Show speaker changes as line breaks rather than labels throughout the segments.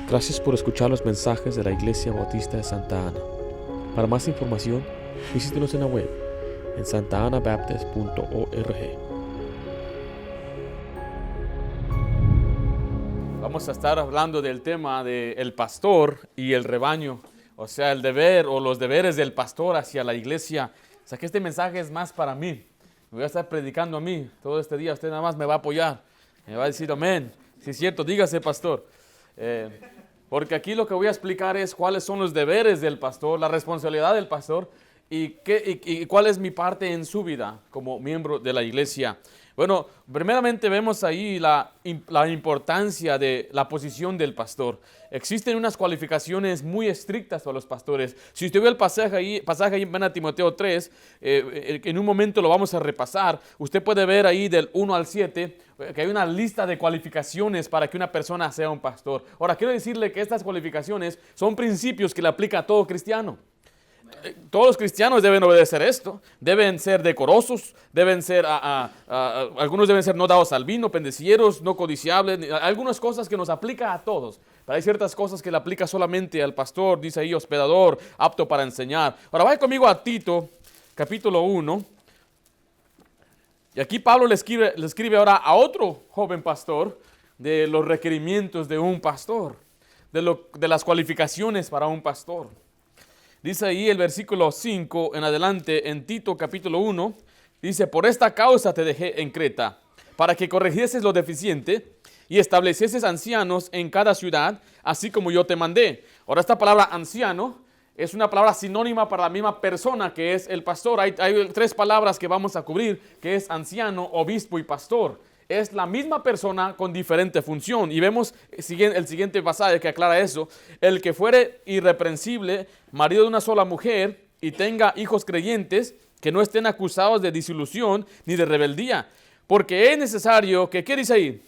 Gracias por escuchar los mensajes de la Iglesia Bautista de Santa Ana. Para más información, visítenos en la web en santaanabaptist.org.
Vamos a estar hablando del tema del pastor y el rebaño, o sea, el deber o los deberes del pastor hacia la iglesia. O sea, que este mensaje es más para mí. Me voy a estar predicando a mí todo este día. Usted nada más me va a apoyar. Me va a decir amén. Si es cierto, dígase pastor. Porque aquí lo que voy a explicar es cuáles son los deberes del pastor, la responsabilidad del pastor y cuál es mi parte en su vida como miembro de la iglesia. Bueno, primeramente vemos ahí la importancia de la posición del pastor. Existen unas cualificaciones muy estrictas para los pastores. Si usted ve el pasaje ahí en 1 Timoteo 3, en un momento lo vamos a repasar. Usted puede ver ahí del 1 al 7 que hay una lista de cualificaciones para que una persona sea un pastor. Ahora, quiero decirle que estas cualificaciones son principios que le aplica a todo cristiano. Todos los cristianos deben obedecer esto, deben ser decorosos, deben ser, algunos deben ser no dados al vino, pendecieros, no codiciables, algunas cosas que nos aplica a todos. Pero hay ciertas cosas que le aplica solamente al pastor, dice ahí hospedador, apto para enseñar. Ahora vaya conmigo a Tito, capítulo 1. Y aquí Pablo le escribe ahora a otro joven pastor de los requerimientos de un pastor, de las cualificaciones para un pastor. Dice ahí el versículo 5 en adelante en Tito capítulo 1, dice: por esta causa te dejé en Creta, para que corrigieses lo deficiente y establecieses ancianos en cada ciudad, así como yo te mandé. Ahora, esta palabra anciano es una palabra sinónima para la misma persona que es el pastor. Hay tres palabras que vamos a cubrir, que es anciano, obispo y pastor. Es la misma persona con diferente función. Y vemos el siguiente pasaje que aclara eso. El que fuere irreprensible, marido de una sola mujer, y tenga hijos creyentes, que no estén acusados de disolución ni de rebeldía. Porque es necesario que, ¿qué dice ahí?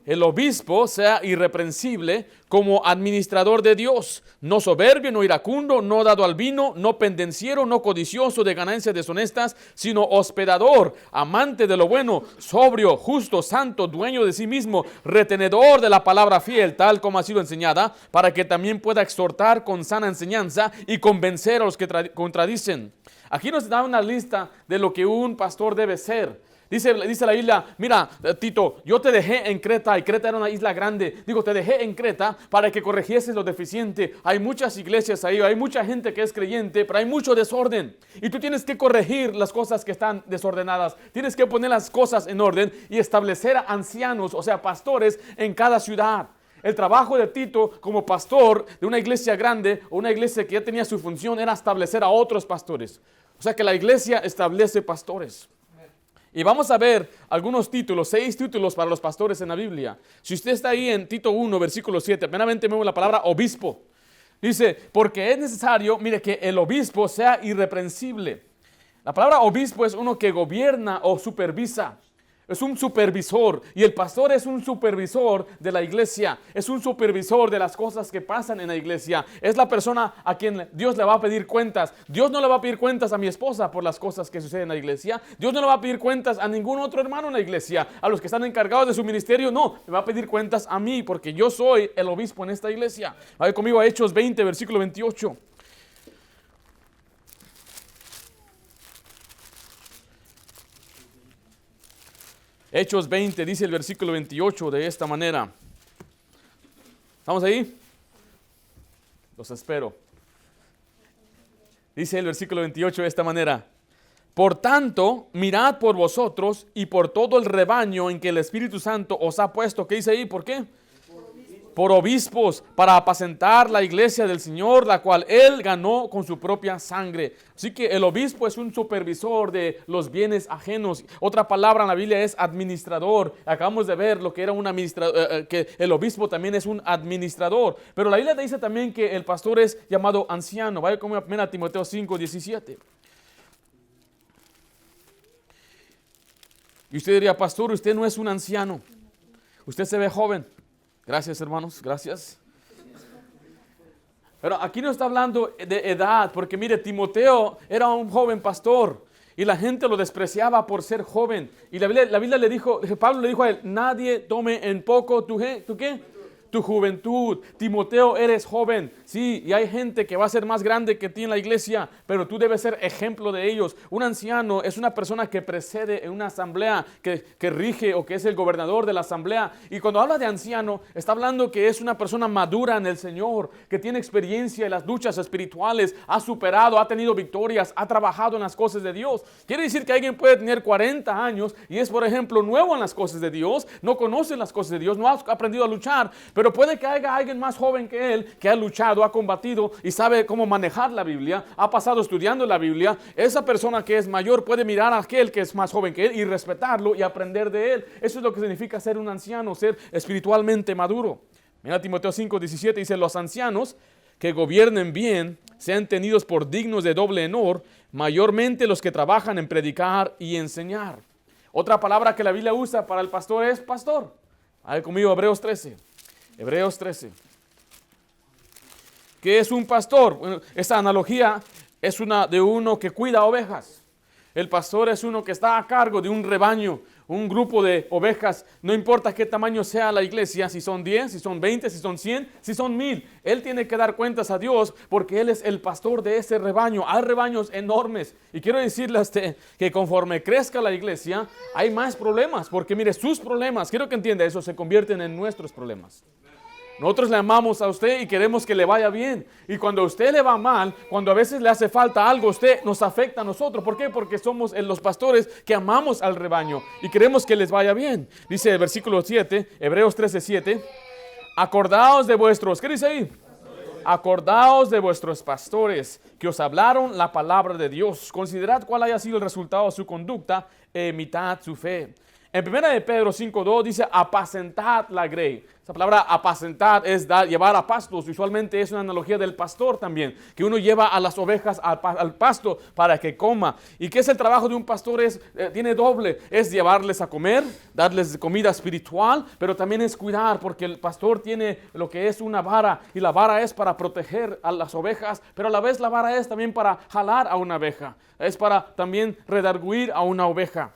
El obispo sea irreprensible como administrador de Dios, no soberbio, no iracundo, no dado al vino, no pendenciero, no codicioso de ganancias deshonestas, sino hospedador, amante de lo bueno, sobrio, justo, santo, dueño de sí mismo, retenedor de la palabra fiel, tal como ha sido enseñada, para que también pueda exhortar con sana enseñanza y convencer a los que contradicen. Aquí nos da una lista de lo que un pastor debe ser. Dice la Biblia: mira, Tito, yo te dejé en Creta, y Creta era una isla grande. Digo, te dejé en Creta para que corrigieses lo deficiente. Hay muchas iglesias ahí, hay mucha gente que es creyente, pero hay mucho desorden. Y tú tienes que corregir las cosas que están desordenadas. Tienes que poner las cosas en orden y establecer ancianos, o sea, pastores en cada ciudad. El trabajo de Tito como pastor de una iglesia grande o una iglesia que ya tenía su función era establecer a otros pastores. O sea que la iglesia establece pastores. Y vamos a ver algunos títulos, 6 títulos para los pastores en la Biblia. Si usted está ahí en Tito 1, versículo 7, primeramente vemos la palabra obispo. Dice, porque es necesario, mire, que el obispo sea irreprensible. La palabra obispo es uno que gobierna o supervisa. Es un supervisor, y el pastor es un supervisor de la iglesia, es un supervisor de las cosas que pasan en la iglesia. Es la persona a quien Dios le va a pedir cuentas. Dios no le va a pedir cuentas a mi esposa por las cosas que suceden en la iglesia. Dios no le va a pedir cuentas a ningún otro hermano en la iglesia, a los que están encargados de su ministerio. No, me va a pedir cuentas a mí, porque yo soy el obispo en esta iglesia. Vaya conmigo a Hechos 20, versículo 28. Hechos 20, dice el versículo 28 de esta manera. ¿Estamos ahí? Los espero. Dice el versículo 28 de esta manera: por tanto, mirad por vosotros y por todo el rebaño en que el Espíritu Santo os ha puesto. ¿Qué dice ahí? ¿Por qué? Por obispos, para apacentar la iglesia del Señor, la cual Él ganó con su propia sangre. Así que el obispo es un supervisor de los bienes ajenos. Otra palabra en la Biblia es administrador. Acabamos de ver lo que era un administrador, que el obispo también es un administrador. Pero la Biblia dice también que el pastor es llamado anciano. Vaya conmigo a Timoteo 5, 17. Y usted diría: pastor, usted no es un anciano, usted se ve joven. Gracias, hermanos, gracias. Pero aquí no está hablando de edad, porque mire, Timoteo era un joven pastor y la gente lo despreciaba por ser joven. Y la Biblia le dijo, Pablo le dijo a él: nadie tome en poco tu ¿qué? tu juventud. Timoteo, eres joven. Sí, y hay gente que va a ser más grande que ti en la iglesia, pero tú debes ser ejemplo de ellos. Un anciano es una persona que precede en una asamblea, que rige o que es el gobernador de la asamblea. Y cuando habla de anciano, está hablando que es una persona madura en el Señor, que tiene experiencia en las luchas espirituales, ha superado, ha tenido victorias, ha trabajado en las cosas de Dios. Quiere decir que alguien puede tener 40 años y es, por ejemplo, nuevo en las cosas de Dios, no conoce las cosas de Dios, no ha aprendido a luchar, pero puede que haya alguien más joven que él, que ha luchado, ha combatido y sabe cómo manejar la Biblia, ha pasado estudiando la Biblia. Esa persona que es mayor puede mirar a aquel que es más joven que él y respetarlo y aprender de él. Eso es lo que significa ser un anciano, ser espiritualmente maduro. Mira Timoteo 5:17, dice: los ancianos que gobiernen bien sean tenidos por dignos de doble honor, mayormente los que trabajan en predicar y enseñar. Otra palabra que la Biblia usa para el pastor es pastor. A ver conmigo, Hebreos 13. Hebreos 13. ¿Qué es un pastor? Bueno, esta analogía es una de uno que cuida ovejas. El pastor es uno que está a cargo de un rebaño, un grupo de ovejas. No importa qué tamaño sea la iglesia, si son 10, si son 20, si son 100, si son 1000. Él tiene que dar cuentas a Dios porque Él es el pastor de ese rebaño. Hay rebaños enormes. Y quiero decirles que conforme crezca la iglesia, hay más problemas. Porque mire, sus problemas, quiero que entienda eso, se convierten en nuestros problemas. Nosotros le amamos a usted y queremos que le vaya bien. Y cuando a usted le va mal, cuando a veces le hace falta algo, usted nos afecta a nosotros. ¿Por qué? Porque somos los pastores que amamos al rebaño y queremos que les vaya bien. Dice el versículo 7, Hebreos 13:7. Acordaos de vuestros, ¿qué dice ahí? Acordaos de vuestros pastores que os hablaron la palabra de Dios. Considerad cuál haya sido el resultado de su conducta e imitad su fe. En 1 de Pedro 5:2 dice: apacentad la grey. Esa palabra apacentar es llevar a pastos. Usualmente es una analogía del pastor también, que uno lleva a las ovejas al pasto para que coma. ¿Y qué es el trabajo de un pastor? Tiene doble. Es llevarles a comer, darles comida espiritual, pero también es cuidar, porque el pastor tiene lo que es una vara, y la vara es para proteger a las ovejas, pero a la vez la vara es también para jalar a una oveja. Es para también redarguir a una oveja.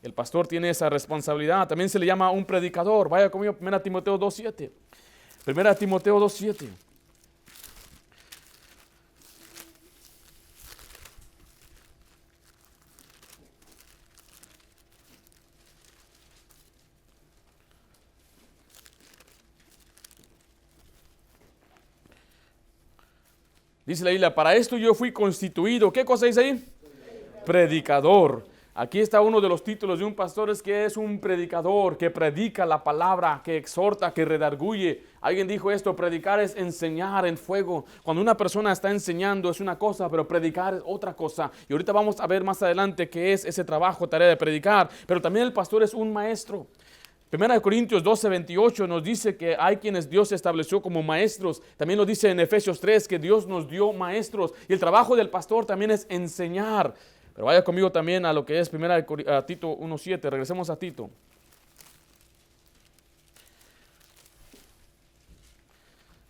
El pastor tiene esa responsabilidad. También se le llama un predicador. Vaya conmigo, 1 Timoteo 2:7. 1 Timoteo 2:7. Dice la Biblia: para esto yo fui constituido. ¿Qué cosa dice ahí? Predicador. Aquí está uno de los títulos de un pastor, es que es un predicador, que predica la palabra, que exhorta, que redarguye. Alguien dijo esto: predicar es enseñar en fuego. Cuando una persona está enseñando es una cosa, pero predicar es otra cosa. Y ahorita vamos a ver más adelante qué es ese trabajo, tarea de predicar. Pero también el pastor es un maestro. 1 Corintios 12:28 nos dice que hay quienes Dios estableció como maestros. También lo dice en Efesios 3 que Dios nos dio maestros. Y el trabajo del pastor también es enseñar. Pero vaya conmigo también a lo que es Tito 1:7. Regresemos a Tito.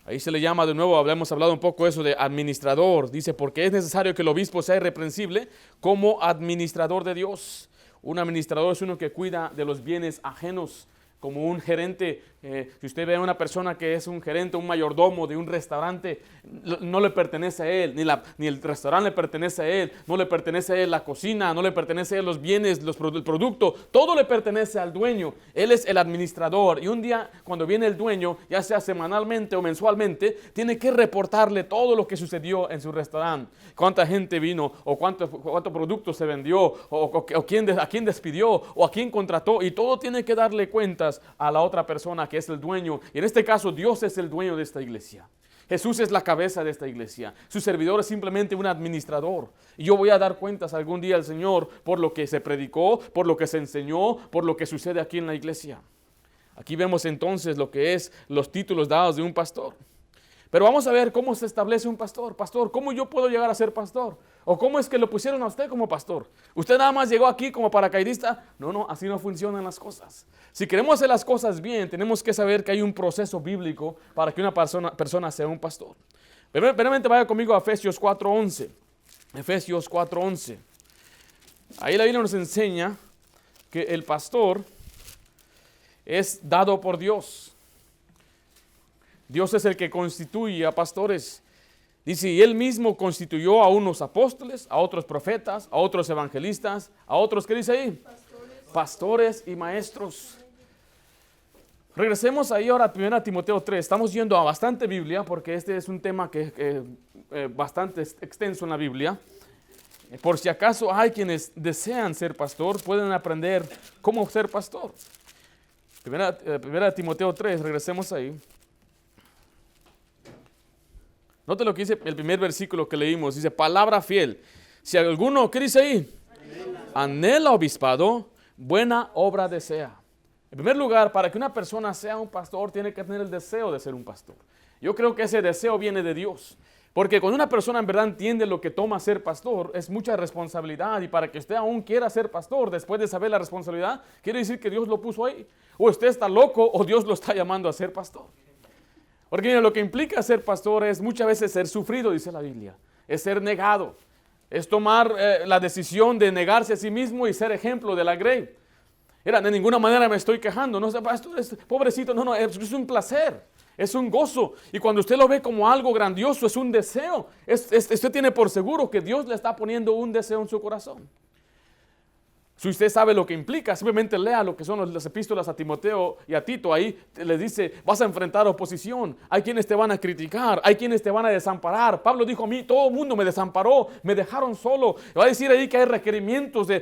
Ahí se le llama de nuevo, habíamos hablado un poco eso de administrador. Dice: porque es necesario que el obispo sea irreprensible como administrador de Dios. Un administrador es uno que cuida de los bienes ajenos, como un gerente. Si usted ve a una persona que es un gerente, un mayordomo de un restaurante, no le pertenece a él, ni el restaurante le pertenece a él, no le pertenece a él la cocina, no le pertenece a él los bienes, el producto, todo le pertenece al dueño. Él es el administrador, y un día cuando viene el dueño, ya sea semanalmente o mensualmente, tiene que reportarle todo lo que sucedió en su restaurante, cuánta gente vino, o cuánto producto se vendió, o a quién despidió, o a quién contrató, y todo tiene que darle cuentas a la otra persona que es el dueño. Y en este caso Dios es el dueño de esta iglesia. Jesús es la cabeza de esta iglesia. Su servidor es simplemente un administrador. Y yo voy a dar cuentas algún día al Señor por lo que se predicó, por lo que se enseñó, por lo que sucede aquí en la iglesia. Aquí vemos entonces lo que es los títulos dados de un pastor. Pero vamos a ver cómo se establece un pastor. Pastor, ¿cómo yo puedo llegar a ser pastor? ¿O cómo es que lo pusieron a usted como pastor? ¿Usted nada más llegó aquí como paracaidista? No, así no funcionan las cosas. Si queremos hacer las cosas bien, tenemos que saber que hay un proceso bíblico para que una persona sea un pastor. Primeramente vaya conmigo a Efesios 4:11. Efesios 4:11. Ahí la Biblia nos enseña que el pastor es dado por Dios. Dios es el que constituye a pastores. Dice, y Él mismo constituyó a unos apóstoles, a otros profetas, a otros evangelistas, a otros, ¿qué dice ahí? Pastores y maestros. Regresemos ahí ahora a 1 Timoteo 3. Estamos yendo a bastante Biblia porque este es un tema que bastante extenso en la Biblia. Por si acaso hay quienes desean ser pastor, pueden aprender cómo ser pastor. 1 Timoteo 3, regresemos ahí. Note lo que dice el primer versículo que leímos. Dice, palabra fiel. Si alguno, ¿qué dice ahí? Anhela obispado, buena obra desea. En primer lugar, para que una persona sea un pastor, tiene que tener el deseo de ser un pastor. Yo creo que ese deseo viene de Dios. Porque cuando una persona en verdad entiende lo que toma ser pastor, es mucha responsabilidad. Y para que usted aún quiera ser pastor, después de saber la responsabilidad, quiere decir que Dios lo puso ahí. O usted está loco o Dios lo está llamando a ser pastor. Porque mira, lo que implica ser pastor es muchas veces ser sufrido, dice la Biblia. Es ser negado. Es tomar la decisión de negarse a sí mismo y ser ejemplo de la grey. Mira, de ninguna manera me estoy quejando. No, pastor, pobrecito, no, es un placer. Es un gozo. Y cuando usted lo ve como algo grandioso, es un deseo. Usted tiene por seguro que Dios le está poniendo un deseo en su corazón. Si usted sabe lo que implica, simplemente lea lo que son las epístolas a Timoteo y a Tito. Ahí les dice, vas a enfrentar oposición. Hay quienes te van a criticar, hay quienes te van a desamparar. Pablo dijo a mí, todo el mundo me desamparó, me dejaron solo. Va a decir ahí que hay requerimientos de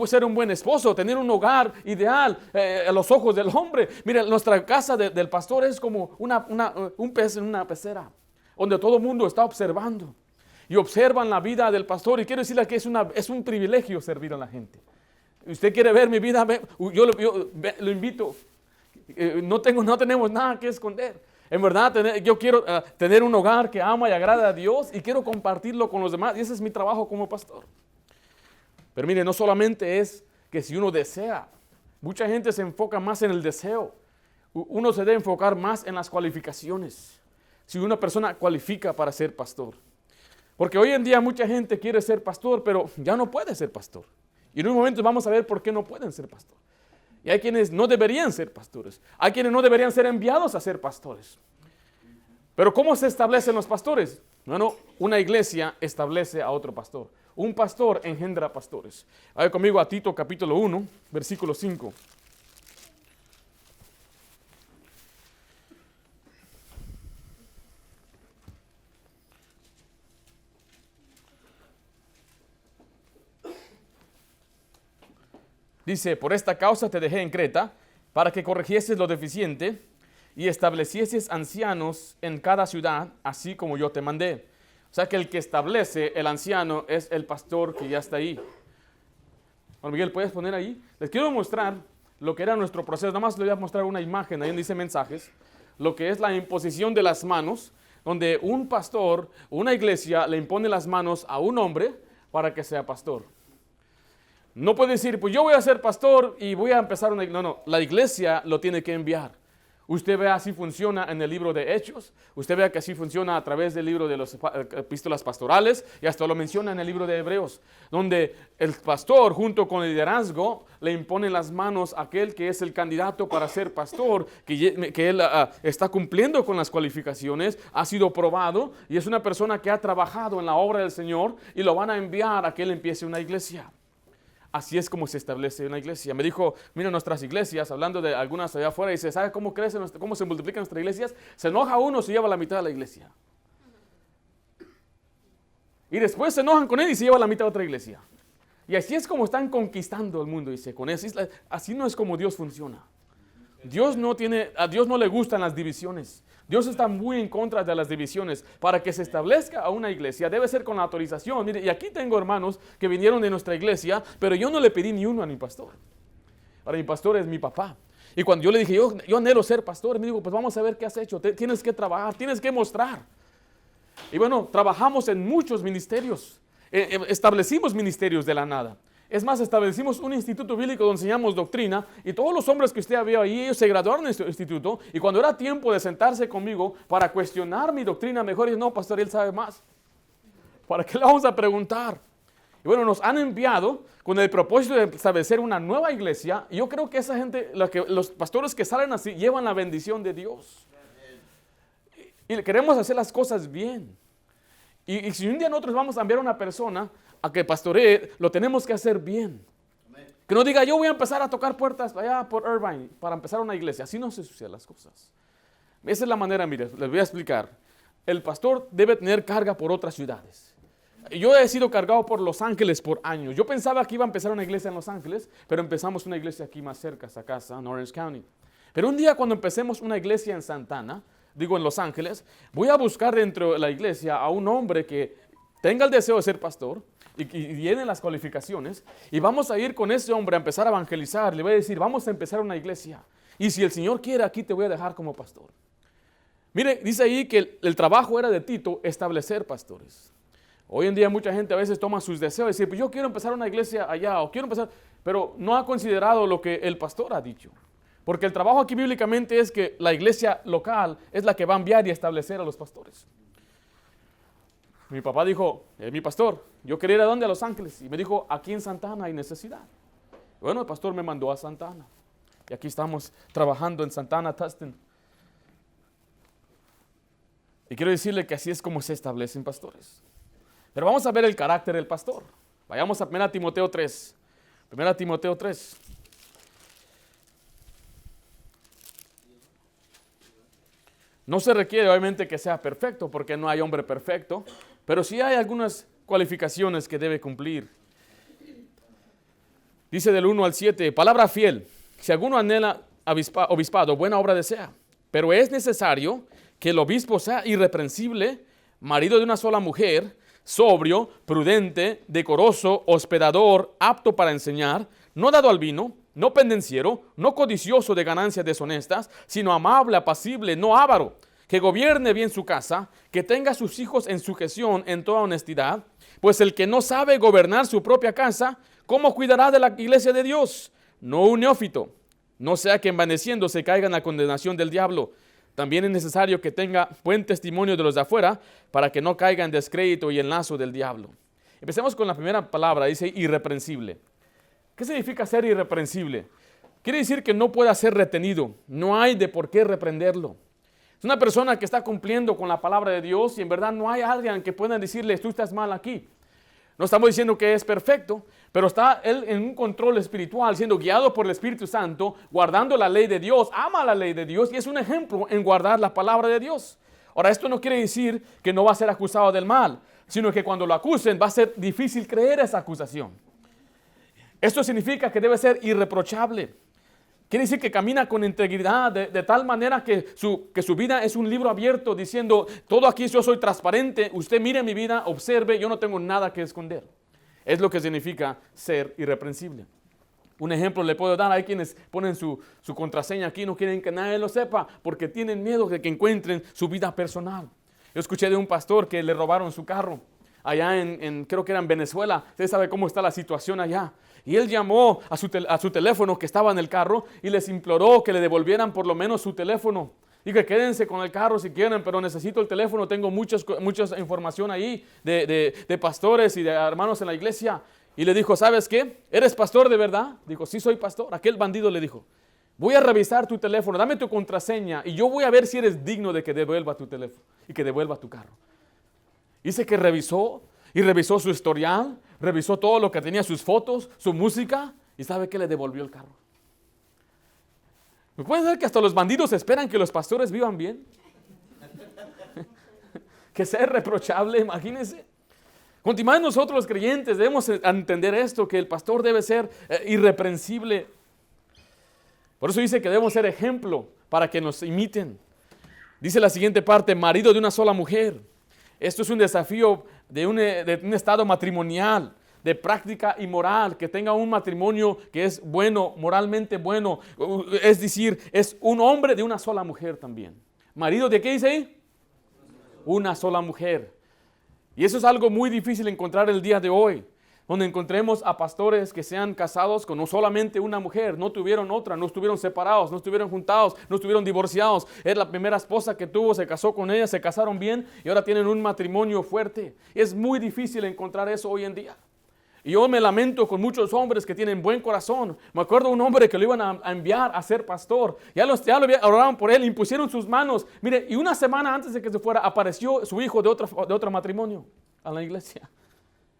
ser un buen esposo, tener un hogar ideal a los ojos del hombre. Mira, nuestra casa del pastor es como un pez en una pecera, donde todo el mundo está observando. Y observan la vida del pastor. Y quiero decirle que es un privilegio servir a la gente. Usted quiere ver mi vida, yo lo invito. No tenemos nada que esconder. En verdad, yo quiero tener un hogar que ama y agrada a Dios y quiero compartirlo con los demás. Y ese es mi trabajo como pastor. Pero mire, no solamente es que si uno desea, mucha gente se enfoca más en el deseo. Uno se debe enfocar más en las cualificaciones. Si una persona cualifica para ser pastor. Porque hoy en día mucha gente quiere ser pastor, pero ya no puede ser pastor. Y en un momento vamos a ver por qué no pueden ser pastores. Y hay quienes no deberían ser pastores. Hay quienes no deberían ser enviados a ser pastores. Pero ¿cómo se establecen los pastores? Bueno, una iglesia establece a otro pastor. Un pastor engendra pastores. Vaya conmigo a Tito capítulo 1, versículo 5. Dice, por esta causa te dejé en Creta, para que corrigieses lo deficiente y establecieses ancianos en cada ciudad, así como yo te mandé. O sea que el que establece el anciano es el pastor que ya está ahí. Juan Miguel, ¿puedes poner ahí? Les quiero mostrar lo que era nuestro proceso. Nada más les voy a mostrar una imagen, ahí donde dice mensajes. Lo que es la imposición de las manos, donde un pastor, una iglesia, le impone las manos a un hombre para que sea pastor. No puede decir, pues yo voy a ser pastor y voy a empezar una iglesia. No, la iglesia lo tiene que enviar. Usted ve así funciona en el libro de Hechos. Usted ve que así funciona a través del libro de las epístolas pastorales. Y hasta lo menciona en el libro de Hebreos. Donde el pastor junto con el liderazgo le impone las manos a aquel que es el candidato para ser pastor. Que él está cumpliendo con las cualificaciones. Ha sido probado. Y es una persona que ha trabajado en la obra del Señor. Y lo van a enviar a que él empiece una iglesia. Así es como se establece una iglesia. Me dijo, mira nuestras iglesias, hablando de algunas allá afuera, dice, ¿sabe cómo crece, cómo se multiplican nuestras iglesias? Se enoja uno, se lleva la mitad de la iglesia. Y después se enojan con él y se lleva la mitad de otra iglesia. Y así es como están conquistando el mundo, dice, con eso. Así no es como Dios funciona. A Dios no le gustan las divisiones. Dios está muy en contra de las divisiones. Para que se establezca a una iglesia debe ser con la autorización. Mire, y aquí tengo hermanos que vinieron de nuestra iglesia, pero yo no le pedí ni uno a mi pastor. Ahora mi pastor es mi papá. Y cuando yo le dije, yo anhelo ser pastor, me dijo, pues vamos a ver qué has hecho. Tienes que trabajar, tienes que mostrar. Y bueno, trabajamos en muchos ministerios. Establecimos ministerios de la nada. Es más, establecimos un instituto bíblico donde enseñamos doctrina y todos los hombres que usted había ahí, ellos se graduaron en este instituto y cuando era tiempo de sentarse conmigo para cuestionar mi doctrina mejor, dije, no, pastor, él sabe más. ¿Para qué le vamos a preguntar? Y bueno, nos han enviado con el propósito de establecer una nueva iglesia y yo creo que esa gente, los pastores que salen así, llevan la bendición de Dios. Y queremos hacer las cosas bien. Y si un día nosotros vamos a enviar a una persona a que pastoree, lo tenemos que hacer bien. Que no diga, yo voy a empezar a tocar puertas allá por Irvine para empezar una iglesia. Así no se suceden las cosas. Esa es la manera, mire, les voy a explicar. El pastor debe tener carga por otras ciudades. Yo he sido cargado por Los Ángeles por años. Yo pensaba que iba a empezar una iglesia en Los Ángeles, pero empezamos una iglesia aquí más cerca, a casa, en Orange County. Pero un día cuando empecemos una iglesia en Santana, digo en Los Ángeles, voy a buscar dentro de la iglesia a un hombre que tenga el deseo de ser pastor y llene las cualificaciones, y vamos a ir con ese hombre a empezar a evangelizar. Le voy a decir, vamos a empezar una iglesia, y si el Señor quiere, aquí te voy a dejar como pastor. Mire, dice ahí que el trabajo era de Tito establecer pastores. Hoy en día mucha gente a veces toma sus deseos y dice, pues yo quiero empezar una iglesia allá, o quiero empezar, pero no ha considerado lo que el pastor ha dicho. Porque el trabajo aquí bíblicamente es que la iglesia local es la que va a enviar y establecer a los pastores. Mi papá dijo, mi pastor, yo quería ir a dónde, a Los Ángeles. Y me dijo, aquí en Santana hay necesidad. Bueno, el pastor me mandó a Santana. Y aquí estamos trabajando en Santana, Tustin. Y quiero decirle que así es como se establecen pastores. Pero vamos a ver el carácter del pastor. Vayamos a 1 Timoteo 3. 1 Timoteo 3. No se requiere obviamente que sea perfecto, porque no hay hombre perfecto, pero sí hay algunas cualificaciones que debe cumplir. Dice del 1 al 7, palabra fiel, si alguno anhela obispado, buena obra desea, pero es necesario que el obispo sea irreprensible, marido de una sola mujer, sobrio, prudente, decoroso, hospedador, apto para enseñar, no dado al vino, no pendenciero, no codicioso de ganancias deshonestas, sino amable, apacible, no avaro, que gobierne bien su casa, que tenga a sus hijos en sujeción en toda honestidad, pues el que no sabe gobernar su propia casa, ¿cómo cuidará de la iglesia de Dios? No un neófito, no sea que envaneciéndose caiga en la condenación del diablo. También es necesario que tenga buen testimonio de los de afuera, para que no caiga en descrédito y en lazo del diablo. Empecemos con la primera palabra, dice irreprensible. ¿Qué significa ser irreprensible? Quiere decir que no pueda ser retenido, no hay de por qué reprenderlo. Es una persona que está cumpliendo con la palabra de Dios y en verdad no hay alguien que pueda decirle, tú estás mal aquí. No estamos diciendo que es perfecto, pero está él en un control espiritual, siendo guiado por el Espíritu Santo, guardando la ley de Dios, ama la ley de Dios y es un ejemplo en guardar la palabra de Dios. Ahora, esto no quiere decir que no va a ser acusado del mal, sino que cuando lo acusen va a ser difícil creer esa acusación. Esto significa que debe ser irreprochable. Quiere decir que camina con integridad, de tal manera que su vida es un libro abierto diciendo, todo aquí yo soy transparente, usted mire mi vida, observe, yo no tengo nada que esconder. Es lo que significa ser irreprensible. Un ejemplo le puedo dar, hay quienes ponen su contraseña aquí, no quieren que nadie lo sepa, porque tienen miedo de que encuentren su vida personal. Yo escuché de un pastor que le robaron su carro, allá creo que era en Venezuela, usted sabe cómo está la situación allá. Y él llamó a su teléfono que estaba en el carro y les imploró que le devolvieran por lo menos su teléfono. Dijo, quédense con el carro si quieren, pero necesito el teléfono, tengo mucha información ahí de pastores y de hermanos en la iglesia. Y le dijo, ¿sabes qué? ¿Eres pastor de verdad? Dijo, sí soy pastor. Aquel bandido le dijo, voy a revisar tu teléfono, dame tu contraseña y yo voy a ver si eres digno de que devuelva tu teléfono y que devuelva tu carro. Dice que revisó y revisó su historial, revisó todo lo que tenía, sus fotos, su música, y ¿sabe qué? Le devolvió el carro. ¿Me puede decir que hasta los bandidos esperan que los pastores vivan bien? Que sea irreprochable, imagínense. Continuando nosotros los creyentes debemos entender esto, que el pastor debe ser irreprensible. Por eso dice que debemos ser ejemplo para que nos imiten. Dice la siguiente parte, marido de una sola mujer. Esto es un desafío de un estado matrimonial, de práctica y moral, que tenga un matrimonio que es bueno, moralmente bueno. Es decir, es un hombre de una sola mujer también. ¿Marido de qué dice ahí? Una sola mujer. Y eso es algo muy difícil encontrar el día de hoy, donde encontremos a pastores que sean casados con no solamente una mujer, no tuvieron otra, no estuvieron separados, no estuvieron juntados, no estuvieron divorciados. Es la primera esposa que tuvo, se casó con ella, se casaron bien y ahora tienen un matrimonio fuerte. Es muy difícil encontrar eso hoy en día. Y yo me lamento con muchos hombres que tienen buen corazón. Me acuerdo de un hombre que lo iban a enviar a ser pastor. Oraron por él, impusieron sus manos. Mire, y una semana antes de que se fuera, apareció su hijo de otro matrimonio a la iglesia.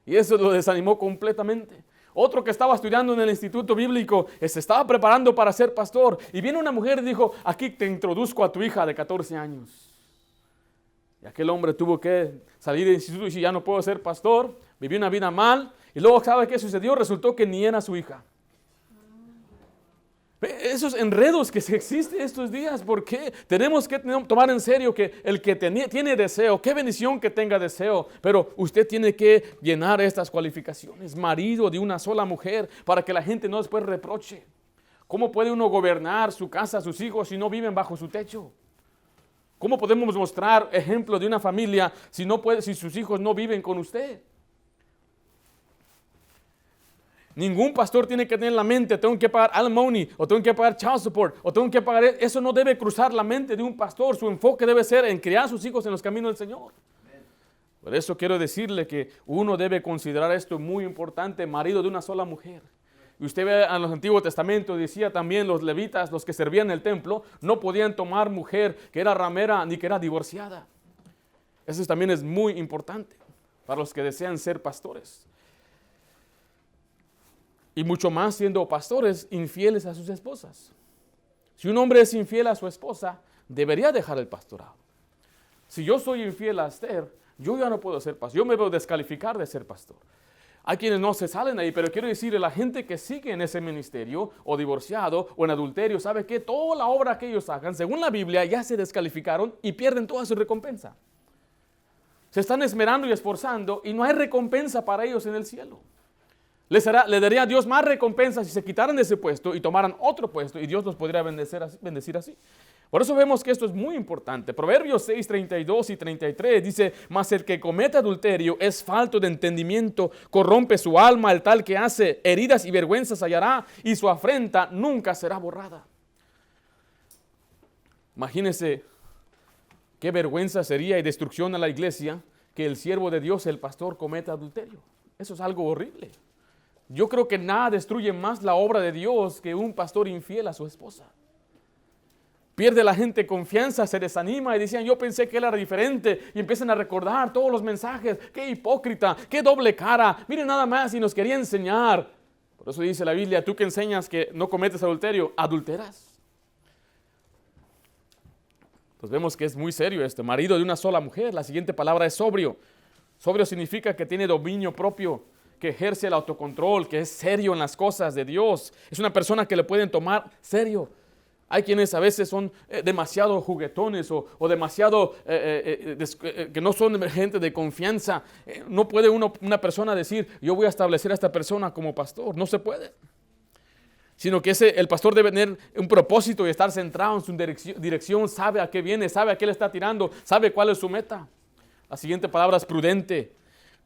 Y eso lo desanimó completamente. Otro que estaba estudiando en el instituto bíblico, se estaba preparando para ser pastor. Y viene una mujer y dijo, aquí te introduzco a tu hija de 14 años. Y aquel hombre tuvo que salir del instituto y decir, ya no puedo ser pastor. Vivió una vida mal. Y luego, ¿sabe qué sucedió? Resultó que ni era su hija. Esos enredos que existen estos días, ¿por qué? Tenemos que tomar en serio que el que tiene deseo, qué bendición que tenga deseo, pero usted tiene que llenar estas cualificaciones, marido de una sola mujer, para que la gente no después reproche. ¿Cómo puede uno gobernar su casa, sus hijos, si no viven bajo su techo? ¿Cómo podemos mostrar ejemplo de una familia si sus hijos no viven con usted? Ningún pastor tiene que tener en la mente, tengo que pagar alimony, o tengo que pagar child support, o tengo que pagar. Eso no debe cruzar la mente de un pastor. Su enfoque debe ser en criar a sus hijos en los caminos del Señor. Por eso quiero decirle que uno debe considerar esto muy importante, marido de una sola mujer. Y usted ve en los Antiguos Testamentos, decía también los levitas, los que servían en el templo, no podían tomar mujer que era ramera ni que era divorciada. Eso también es muy importante para los que desean ser pastores. Y mucho más siendo pastores infieles a sus esposas. Si un hombre es infiel a su esposa, debería dejar el pastorado. Si yo soy infiel a Esther, yo ya no puedo ser pastor. Yo me veo descalificar de ser pastor. Hay quienes no se salen ahí, pero quiero decirle, la gente que sigue en ese ministerio, o divorciado, o en adulterio, sabe que toda la obra que ellos hagan, según la Biblia, ya se descalificaron y pierden toda su recompensa. Se están esmerando y esforzando y no hay recompensa para ellos en el cielo. Le daría a Dios más recompensa si se quitaran de ese puesto y tomaran otro puesto, y Dios los podría bendecir así. Por eso vemos que esto es muy importante. Proverbios 6, 32 y 33 dice, mas el que comete adulterio es falto de entendimiento, corrompe su alma, el tal que hace heridas y vergüenzas hallará, y su afrenta nunca será borrada. Imagínense qué vergüenza sería y destrucción a la iglesia que el siervo de Dios, el pastor, cometa adulterio. Eso es algo horrible. Yo creo que nada destruye más la obra de Dios que un pastor infiel a su esposa. Pierde la gente confianza, se desanima y decían, yo pensé que él era diferente, y empiezan a recordar todos los mensajes. Qué hipócrita, qué doble cara, miren nada más, y nos quería enseñar. Por eso dice la Biblia, tú que enseñas que no cometes adulterio, adulteras. Pues vemos que es muy serio esto. Marido de una sola mujer. La siguiente palabra es sobrio. Sobrio significa que tiene dominio propio, que ejerce el autocontrol, que es serio en las cosas de Dios. Es una persona que le pueden tomar serio. Hay quienes a veces son demasiado juguetones o demasiado que no son gente de confianza. No puede una persona decir, yo voy a establecer a esta persona como pastor. No se puede. Sino que el pastor debe tener un propósito y estar centrado en su dirección, sabe a qué viene, sabe a qué le está tirando, sabe cuál es su meta. La siguiente palabra es prudente.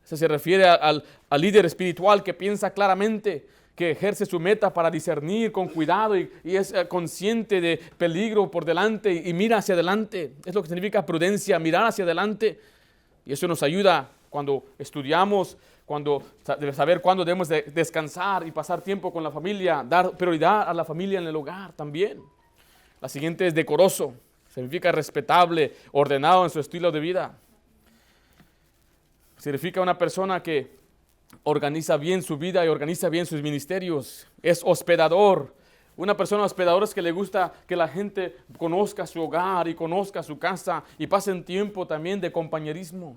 Se refiere al líder espiritual que piensa claramente, que ejerce su meta para discernir con cuidado y es consciente de peligro por delante y mira hacia adelante. Es lo que significa prudencia, mirar hacia adelante. Y eso nos ayuda cuando estudiamos, saber cuándo debemos de descansar y pasar tiempo con la familia, dar prioridad a la familia en el hogar también. La siguiente es decoroso, significa respetable, ordenado en su estilo de vida. Significa una persona que organiza bien su vida y organiza bien sus ministerios. Es hospedador. Una persona hospedadora es que le gusta que la gente conozca su hogar y conozca su casa y pasen tiempo también de compañerismo.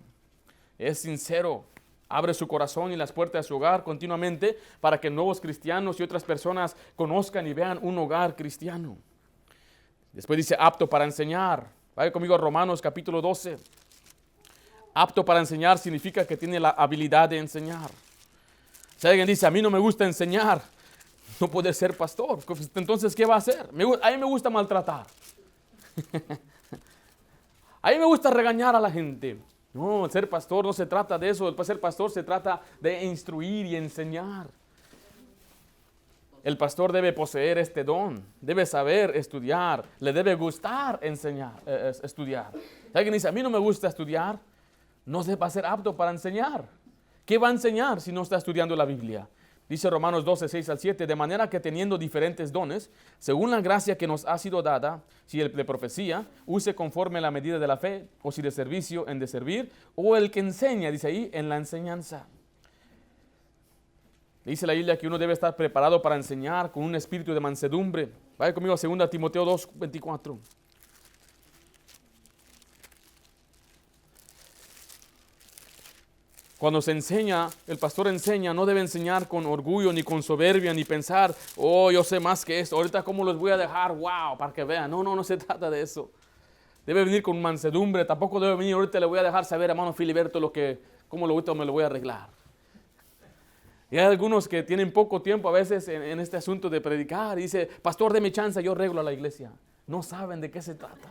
Es sincero. Abre su corazón y las puertas de su hogar continuamente para que nuevos cristianos y otras personas conozcan y vean un hogar cristiano. Después dice apto para enseñar. Vaya conmigo a Romanos capítulo 12. Apto para enseñar significa que tiene la habilidad de enseñar. Si alguien dice, a mí no me gusta enseñar, no puede ser pastor. Entonces, ¿qué va a hacer? A mí me gusta maltratar. A mí me gusta regañar a la gente. No, ser pastor no se trata de eso. El ser pastor se trata de instruir y enseñar. El pastor debe poseer este don, debe saber estudiar, le debe gustar estudiar. Si alguien dice, a mí no me gusta estudiar, no se va a ser apto para enseñar. ¿Qué va a enseñar si no está estudiando la Biblia? Dice Romanos 12, 6 al 7, de manera que teniendo diferentes dones, según la gracia que nos ha sido dada, si el de profecía, use conforme a la medida de la fe, o si de servicio, en de servir, o el que enseña, dice ahí, en la enseñanza. Dice la Biblia que uno debe estar preparado para enseñar con un espíritu de mansedumbre. Vaya conmigo a 2 Timoteo 2, 24. Cuando se enseña, el pastor enseña, no debe enseñar con orgullo, ni con soberbia, ni pensar, oh, yo sé más que esto, ahorita cómo los voy a dejar, wow, para que vean. No se trata de eso. Debe venir con mansedumbre, tampoco debe venir, ahorita le voy a dejar saber, hermano Filiberto, cómo ahorita me lo voy a arreglar. Y hay algunos que tienen poco tiempo a veces en este asunto de predicar, y dice, pastor, deme chance, yo arreglo a la iglesia. No saben de qué se trata.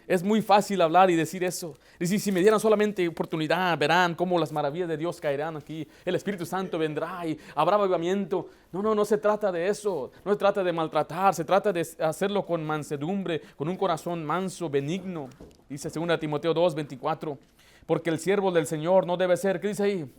Es muy fácil hablar y decir eso. Dice, si me dieran solamente oportunidad, verán cómo las maravillas de Dios caerán aquí. El Espíritu Santo vendrá y habrá avivamiento. No se trata de eso. No se trata de maltratar. Se trata de hacerlo con mansedumbre, con un corazón manso, benigno. Dice 2 Timoteo 2, 24. Porque el siervo del Señor no debe ser, ¿qué dice ahí?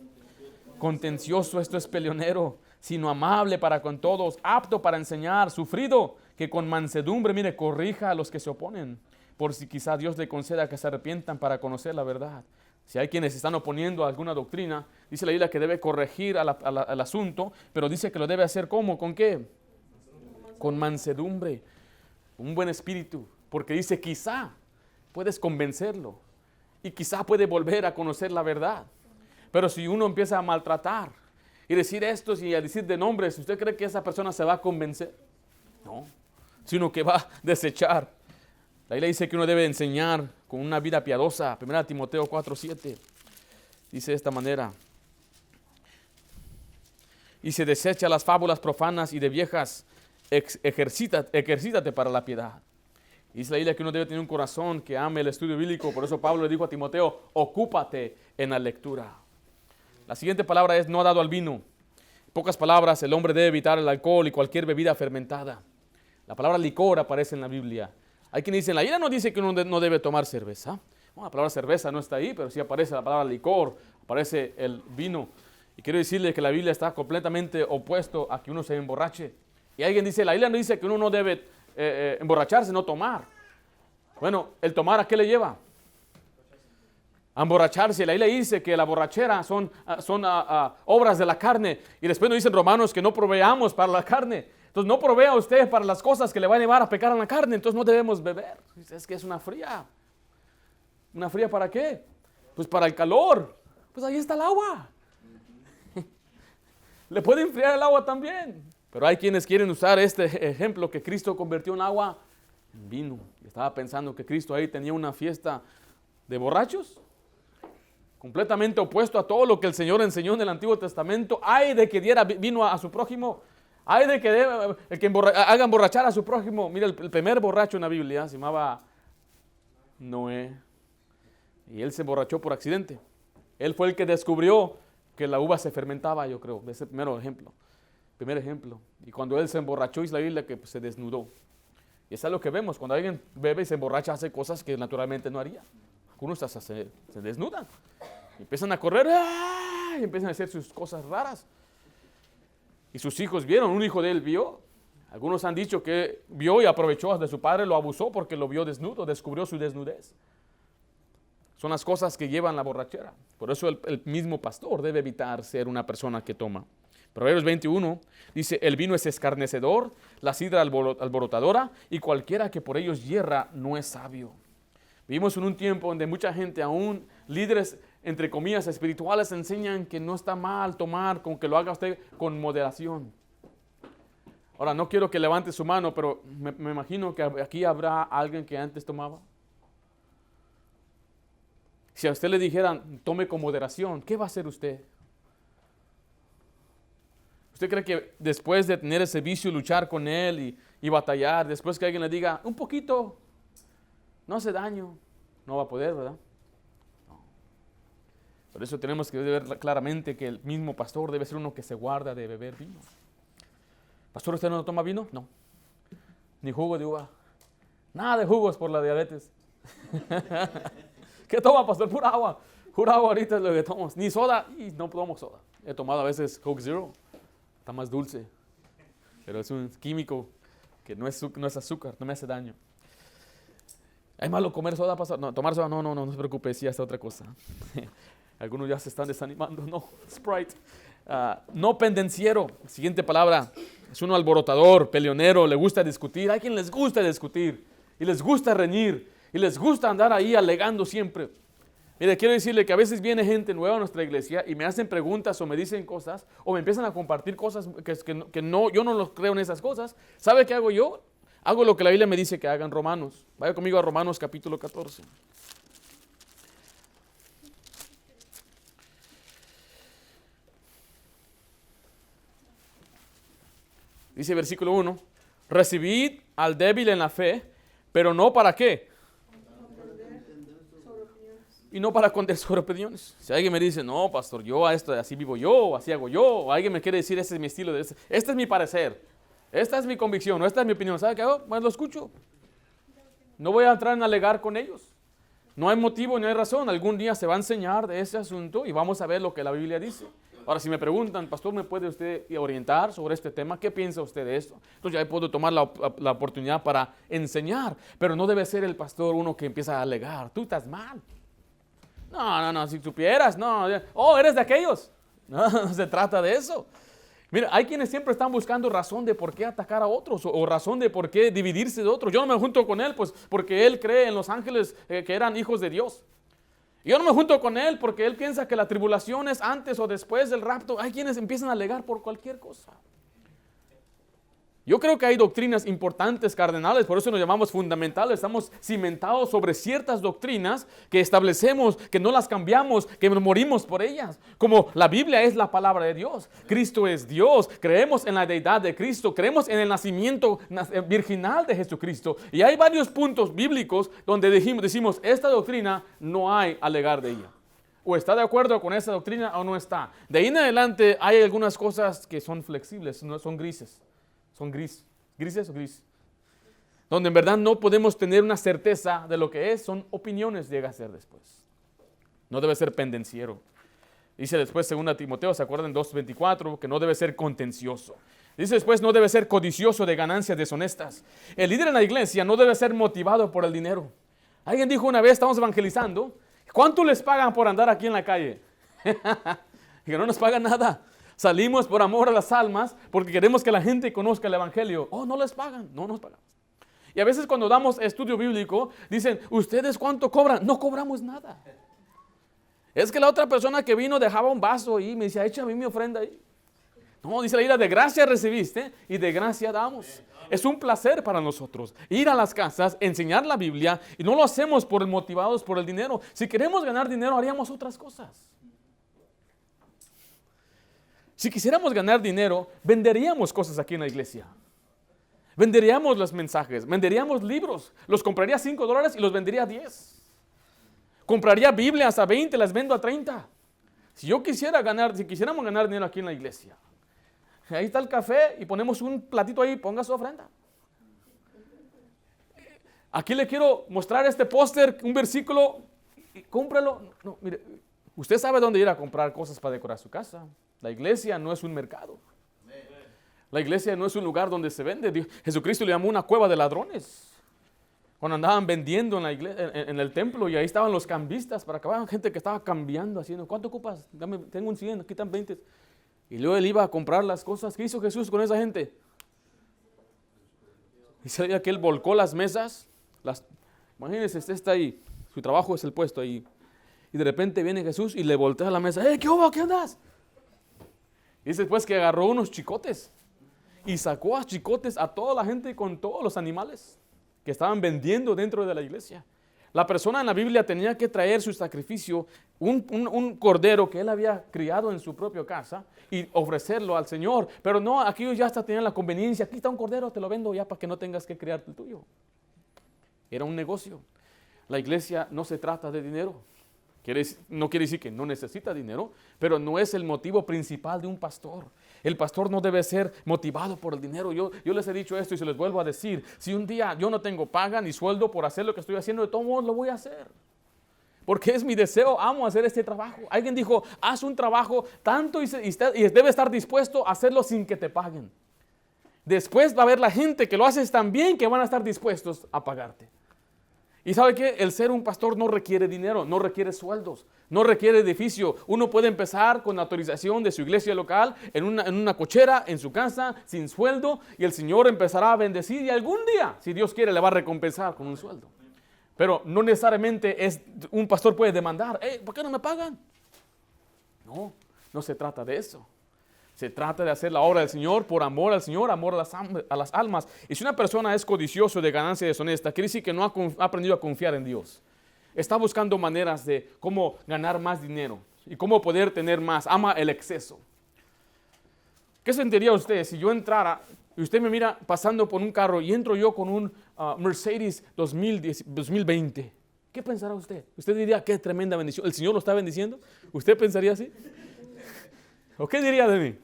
Contencioso, esto es peleonero, sino amable para con todos, apto para enseñar, sufrido, que con mansedumbre, mire, corrija a los que se oponen. Por si quizá Dios le conceda que se arrepientan para conocer la verdad. Si hay quienes están oponiendo a alguna doctrina, dice la Biblia que debe corregir al asunto, pero dice que lo debe hacer ¿cómo? ¿Con qué? Con mansedumbre, un buen espíritu, porque dice quizá puedes convencerlo y quizá puede volver a conocer la verdad. Pero si uno empieza a maltratar y decir esto y a decir de nombres, ¿usted cree que esa persona se va a convencer? No, sino que va a desechar. La Biblia dice que uno debe enseñar con una vida piadosa. 1 Timoteo 4, 7. Dice de esta manera. Y se desecha las fábulas profanas y de viejas. Ejercítate para la piedad. Dice la Biblia que uno debe tener un corazón que ame el estudio bíblico. Por eso Pablo le dijo a Timoteo, ocúpate en la lectura. La siguiente palabra es no dado al vino. En pocas palabras, el hombre debe evitar el alcohol y cualquier bebida fermentada. La palabra licor aparece en la Biblia. Hay quienes dicen, la Biblia no dice que uno no debe tomar cerveza. Bueno, la palabra cerveza no está ahí, pero sí aparece la palabra licor, aparece el vino. Y quiero decirle que la Biblia está completamente opuesto a que uno se emborrache. Y alguien dice, la Biblia no dice que uno no debe emborracharse, no tomar. Bueno, ¿el tomar a qué le lleva? A emborracharse. La Biblia dice que la borrachera son obras de la carne. Y después nos dicen Romanos que no proveamos para la carne. Entonces no provea usted para las cosas que le van a llevar a pecar en la carne. Entonces no debemos beber. Es que es una fría. ¿Una fría para qué? Pues para el calor. Pues ahí está el agua. Le puede enfriar el agua también. Pero hay quienes quieren usar este ejemplo que Cristo convirtió en agua en vino. Estaba pensando que Cristo ahí tenía una fiesta de borrachos. Completamente opuesto a todo lo que el Señor enseñó en el Antiguo Testamento. Ay de que diera vino a su prójimo. Ay de que haga emborrachar a su prójimo. Mira, el primer borracho en la Biblia se llamaba Noé. Y él se emborrachó por accidente. Él fue el que descubrió que la uva se fermentaba, yo creo. Ese primer ejemplo. Y cuando él se emborrachó, dice la Biblia que se desnudó. Y eso es lo que vemos. Cuando alguien bebe y se emborracha, hace cosas que naturalmente no haría. Algunos hasta se desnudan. Y empiezan a correr. ¡Ah! Y empiezan a hacer sus cosas raras. Y sus hijos vieron, un hijo de él vio. Algunos han dicho que vio y aprovechó de su padre, lo abusó porque lo vio desnudo, descubrió su desnudez. Son las cosas que llevan la borrachera. Por eso el mismo pastor debe evitar ser una persona que toma. Proverbios 21 dice, el vino es escarnecedor, la sidra alborotadora, y cualquiera que por ellos hierra no es sabio. Vivimos en un tiempo donde mucha gente, aún líderes, entre comillas, espirituales, enseñan que no está mal tomar, con que lo haga usted con moderación. Ahora, no quiero que levante su mano, pero me imagino que aquí habrá alguien que antes tomaba. Si a usted le dijeran, tome con moderación, ¿qué va a hacer usted? ¿Usted cree que después de tener ese vicio, luchar con él y batallar, después que alguien le diga, un poquito, no hace daño, no va a poder, ¿verdad? No. Por eso tenemos que ver claramente que el mismo pastor debe ser uno que se guarda de beber vino. Pastor, ¿usted no toma vino? No. Ni jugo de uva. Nada de jugos por la diabetes. ¿Qué toma, pastor? Pura agua. Pura agua ahorita es lo que tomamos. Ni soda, y no tomo soda. He tomado a veces Coke Zero. Está más dulce. Pero es un químico que no es azúcar, no me hace daño. ¿Es malo comer soda, pastor? No, tomar soda, no se preocupe, sí, hasta otra cosa. Algunos ya se están desanimando. No, Sprite. No pendenciero. Siguiente palabra. Es uno alborotador, peleonero, le gusta discutir. Hay quien les gusta discutir y les gusta reñir y les gusta andar ahí alegando siempre. Mire, quiero decirle que a veces viene gente nueva a nuestra iglesia y me hacen preguntas o me dicen cosas o me empiezan a compartir cosas que no, yo no los creo en esas cosas. ¿Sabe qué hago yo? Hago lo que la Biblia me dice que hagan. Romanos. Vaya conmigo a Romanos capítulo 14. Dice versículo 1, recibid al débil en la fe, pero no para qué. Y no para contender sobre opiniones. Si alguien me dice, no, pastor, yo a esto, así vivo yo, o así hago yo, o alguien me quiere decir, este es mi estilo, este es mi parecer, esta es mi convicción, o esta es mi opinión, ¿sabe qué hago? Pues lo escucho. No voy a entrar en alegar con ellos. No hay motivo, no hay razón. Algún día se va a enseñar de ese asunto y vamos a ver lo que la Biblia dice. Ahora, si me preguntan, pastor, ¿me puede usted orientar sobre este tema? ¿Qué piensa usted de esto? Entonces ya puedo tomar la oportunidad para enseñar, pero no debe ser el pastor uno que empieza a alegar. Tú estás mal. No, si supieras, no. Oh, eres de aquellos. No se trata de eso. Mira, hay quienes siempre están buscando razón de por qué atacar a otros o razón de por qué dividirse de otros. Yo no me junto con él, pues porque él cree en los ángeles que eran hijos de Dios. Yo no me junto con él porque él piensa que la tribulación es antes o después del rapto. Hay quienes empiezan a alegar por cualquier cosa. Yo creo que hay doctrinas importantes, cardenales, por eso nos llamamos fundamentales. Estamos cimentados sobre ciertas doctrinas que establecemos, que no las cambiamos, que morimos por ellas. Como la Biblia es la palabra de Dios, Cristo es Dios, creemos en la deidad de Cristo, creemos en el nacimiento virginal de Jesucristo. Y hay varios puntos bíblicos donde decimos, esta doctrina no hay alegar de ella. O está de acuerdo con esa doctrina o no está. De ahí en adelante hay algunas cosas que son flexibles, no son grises. Son grises o gris. Donde en verdad no podemos tener una certeza de lo que es, son opiniones, llega a ser después. No debe ser pendenciero. Dice después, 2 Timoteo, ¿se acuerdan? 2:24, que no debe ser contencioso. Dice después, no debe ser codicioso de ganancias deshonestas. El líder en la iglesia no debe ser motivado por el dinero. Alguien dijo una vez, estamos evangelizando, ¿cuánto les pagan por andar aquí en la calle? Y que no nos pagan nada. Salimos por amor a las almas porque queremos que la gente conozca el evangelio. Oh, no les pagan, no nos pagamos. Y a veces cuando damos estudio bíblico, dicen, ¿ustedes cuánto cobran? No cobramos nada. Es que la otra persona que vino dejaba un vaso y me decía, échame mi ofrenda ahí. No, dice la Biblia, de gracia recibiste y de gracia damos. Es un placer para nosotros ir a las casas, enseñar la Biblia y no lo hacemos motivados por el dinero. Si queremos ganar dinero, haríamos otras cosas. Si quisiéramos ganar dinero, venderíamos cosas aquí en la iglesia. Venderíamos los mensajes, venderíamos libros. Los compraría a $5 y los vendería a 10. Compraría Biblias a 20, las vendo a 30. Si quisiéramos ganar dinero aquí en la iglesia, ahí está el café y ponemos un platito ahí, ponga su ofrenda. Aquí le quiero mostrar este póster, un versículo, cómpralo. No, mire, usted sabe dónde ir a comprar cosas para decorar su casa. La iglesia no es un mercado. La iglesia no es un lugar donde se vende. Jesucristo le llamó una cueva de ladrones. Cuando andaban vendiendo en la iglesia, en el templo, y ahí estaban los cambistas para acabar, gente que estaba cambiando, haciendo, ¿cuánto ocupas? Tengo un 100, aquí están 20. Y luego él iba a comprar las cosas. ¿Qué hizo Jesús con esa gente? Dice que él volcó las mesas. Imagínense, usted está ahí, su trabajo es el puesto ahí. Y de repente viene Jesús y le voltea la mesa. ¿Qué hubo? ¿Qué andas? Y dice después que agarró unos chicotes y sacó a chicotes a toda la gente con todos los animales que estaban vendiendo dentro de la iglesia. La persona en la Biblia tenía que traer su sacrificio, un cordero que él había criado en su propia casa y ofrecerlo al Señor. Pero no, aquí ellos ya hasta tenían la conveniencia. Aquí está un cordero, te lo vendo ya para que no tengas que criar el tuyo. Era un negocio. La iglesia no se trata de dinero. No quiere decir que no necesita dinero, pero no es el motivo principal de un pastor. El pastor no debe ser motivado por el dinero. Yo les he dicho esto y se les vuelvo a decir. Si un día yo no tengo paga ni sueldo por hacer lo que estoy haciendo, de todos modos lo voy a hacer. porque es mi deseo, amo hacer este trabajo. Alguien dijo, haz un trabajo tanto y debe estar dispuesto a hacerlo sin que te paguen. Después va a haber la gente que lo haces tan bien que van a estar dispuestos a pagarte. Y ¿sabe qué? El ser un pastor no requiere dinero, no requiere sueldos, no requiere edificio. Uno puede empezar con la autorización de su iglesia local, en una cochera, en su casa, sin sueldo, y el Señor empezará a bendecir y algún día, si Dios quiere, le va a recompensar con un sueldo. Pero no necesariamente un pastor puede demandar, ¿por qué no me pagan? No, no se trata de eso. Se trata de hacer la obra del Señor por amor al Señor, amor a las almas. Y si una persona es codicioso de ganancia deshonesta, quiere decir que no ha aprendido a confiar en Dios. Está buscando maneras de cómo ganar más dinero y cómo poder tener más. Ama el exceso. ¿Qué sentiría usted si yo entrara y usted me mira pasando por un carro y entro yo con un Mercedes 2020? ¿Qué pensará usted? Usted diría, qué tremenda bendición. ¿El Señor lo está bendiciendo? ¿Usted pensaría así? ¿O qué diría de mí?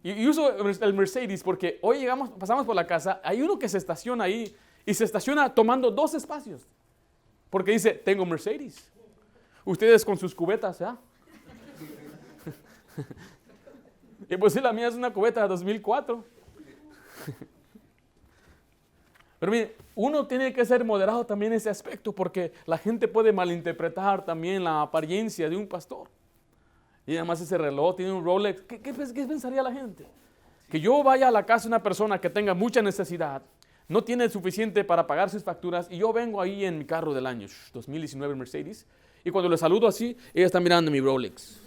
Y uso el Mercedes porque hoy pasamos por la casa, hay uno que se estaciona ahí y se estaciona tomando 2 espacios. Porque dice, tengo Mercedes. Ustedes con sus cubetas, ¿ya? Y pues sí, la mía es una cubeta de 2004. Pero mire, uno tiene que ser moderado también en ese aspecto porque la gente puede malinterpretar también la apariencia de un pastor. Y además ese reloj tiene un Rolex. ¿Qué pensaría la gente? Que yo vaya a la casa de una persona que tenga mucha necesidad, no tiene suficiente para pagar sus facturas, y yo vengo ahí en mi carro del año 2019 Mercedes, y cuando le saludo así, ella está mirando mi Rolex.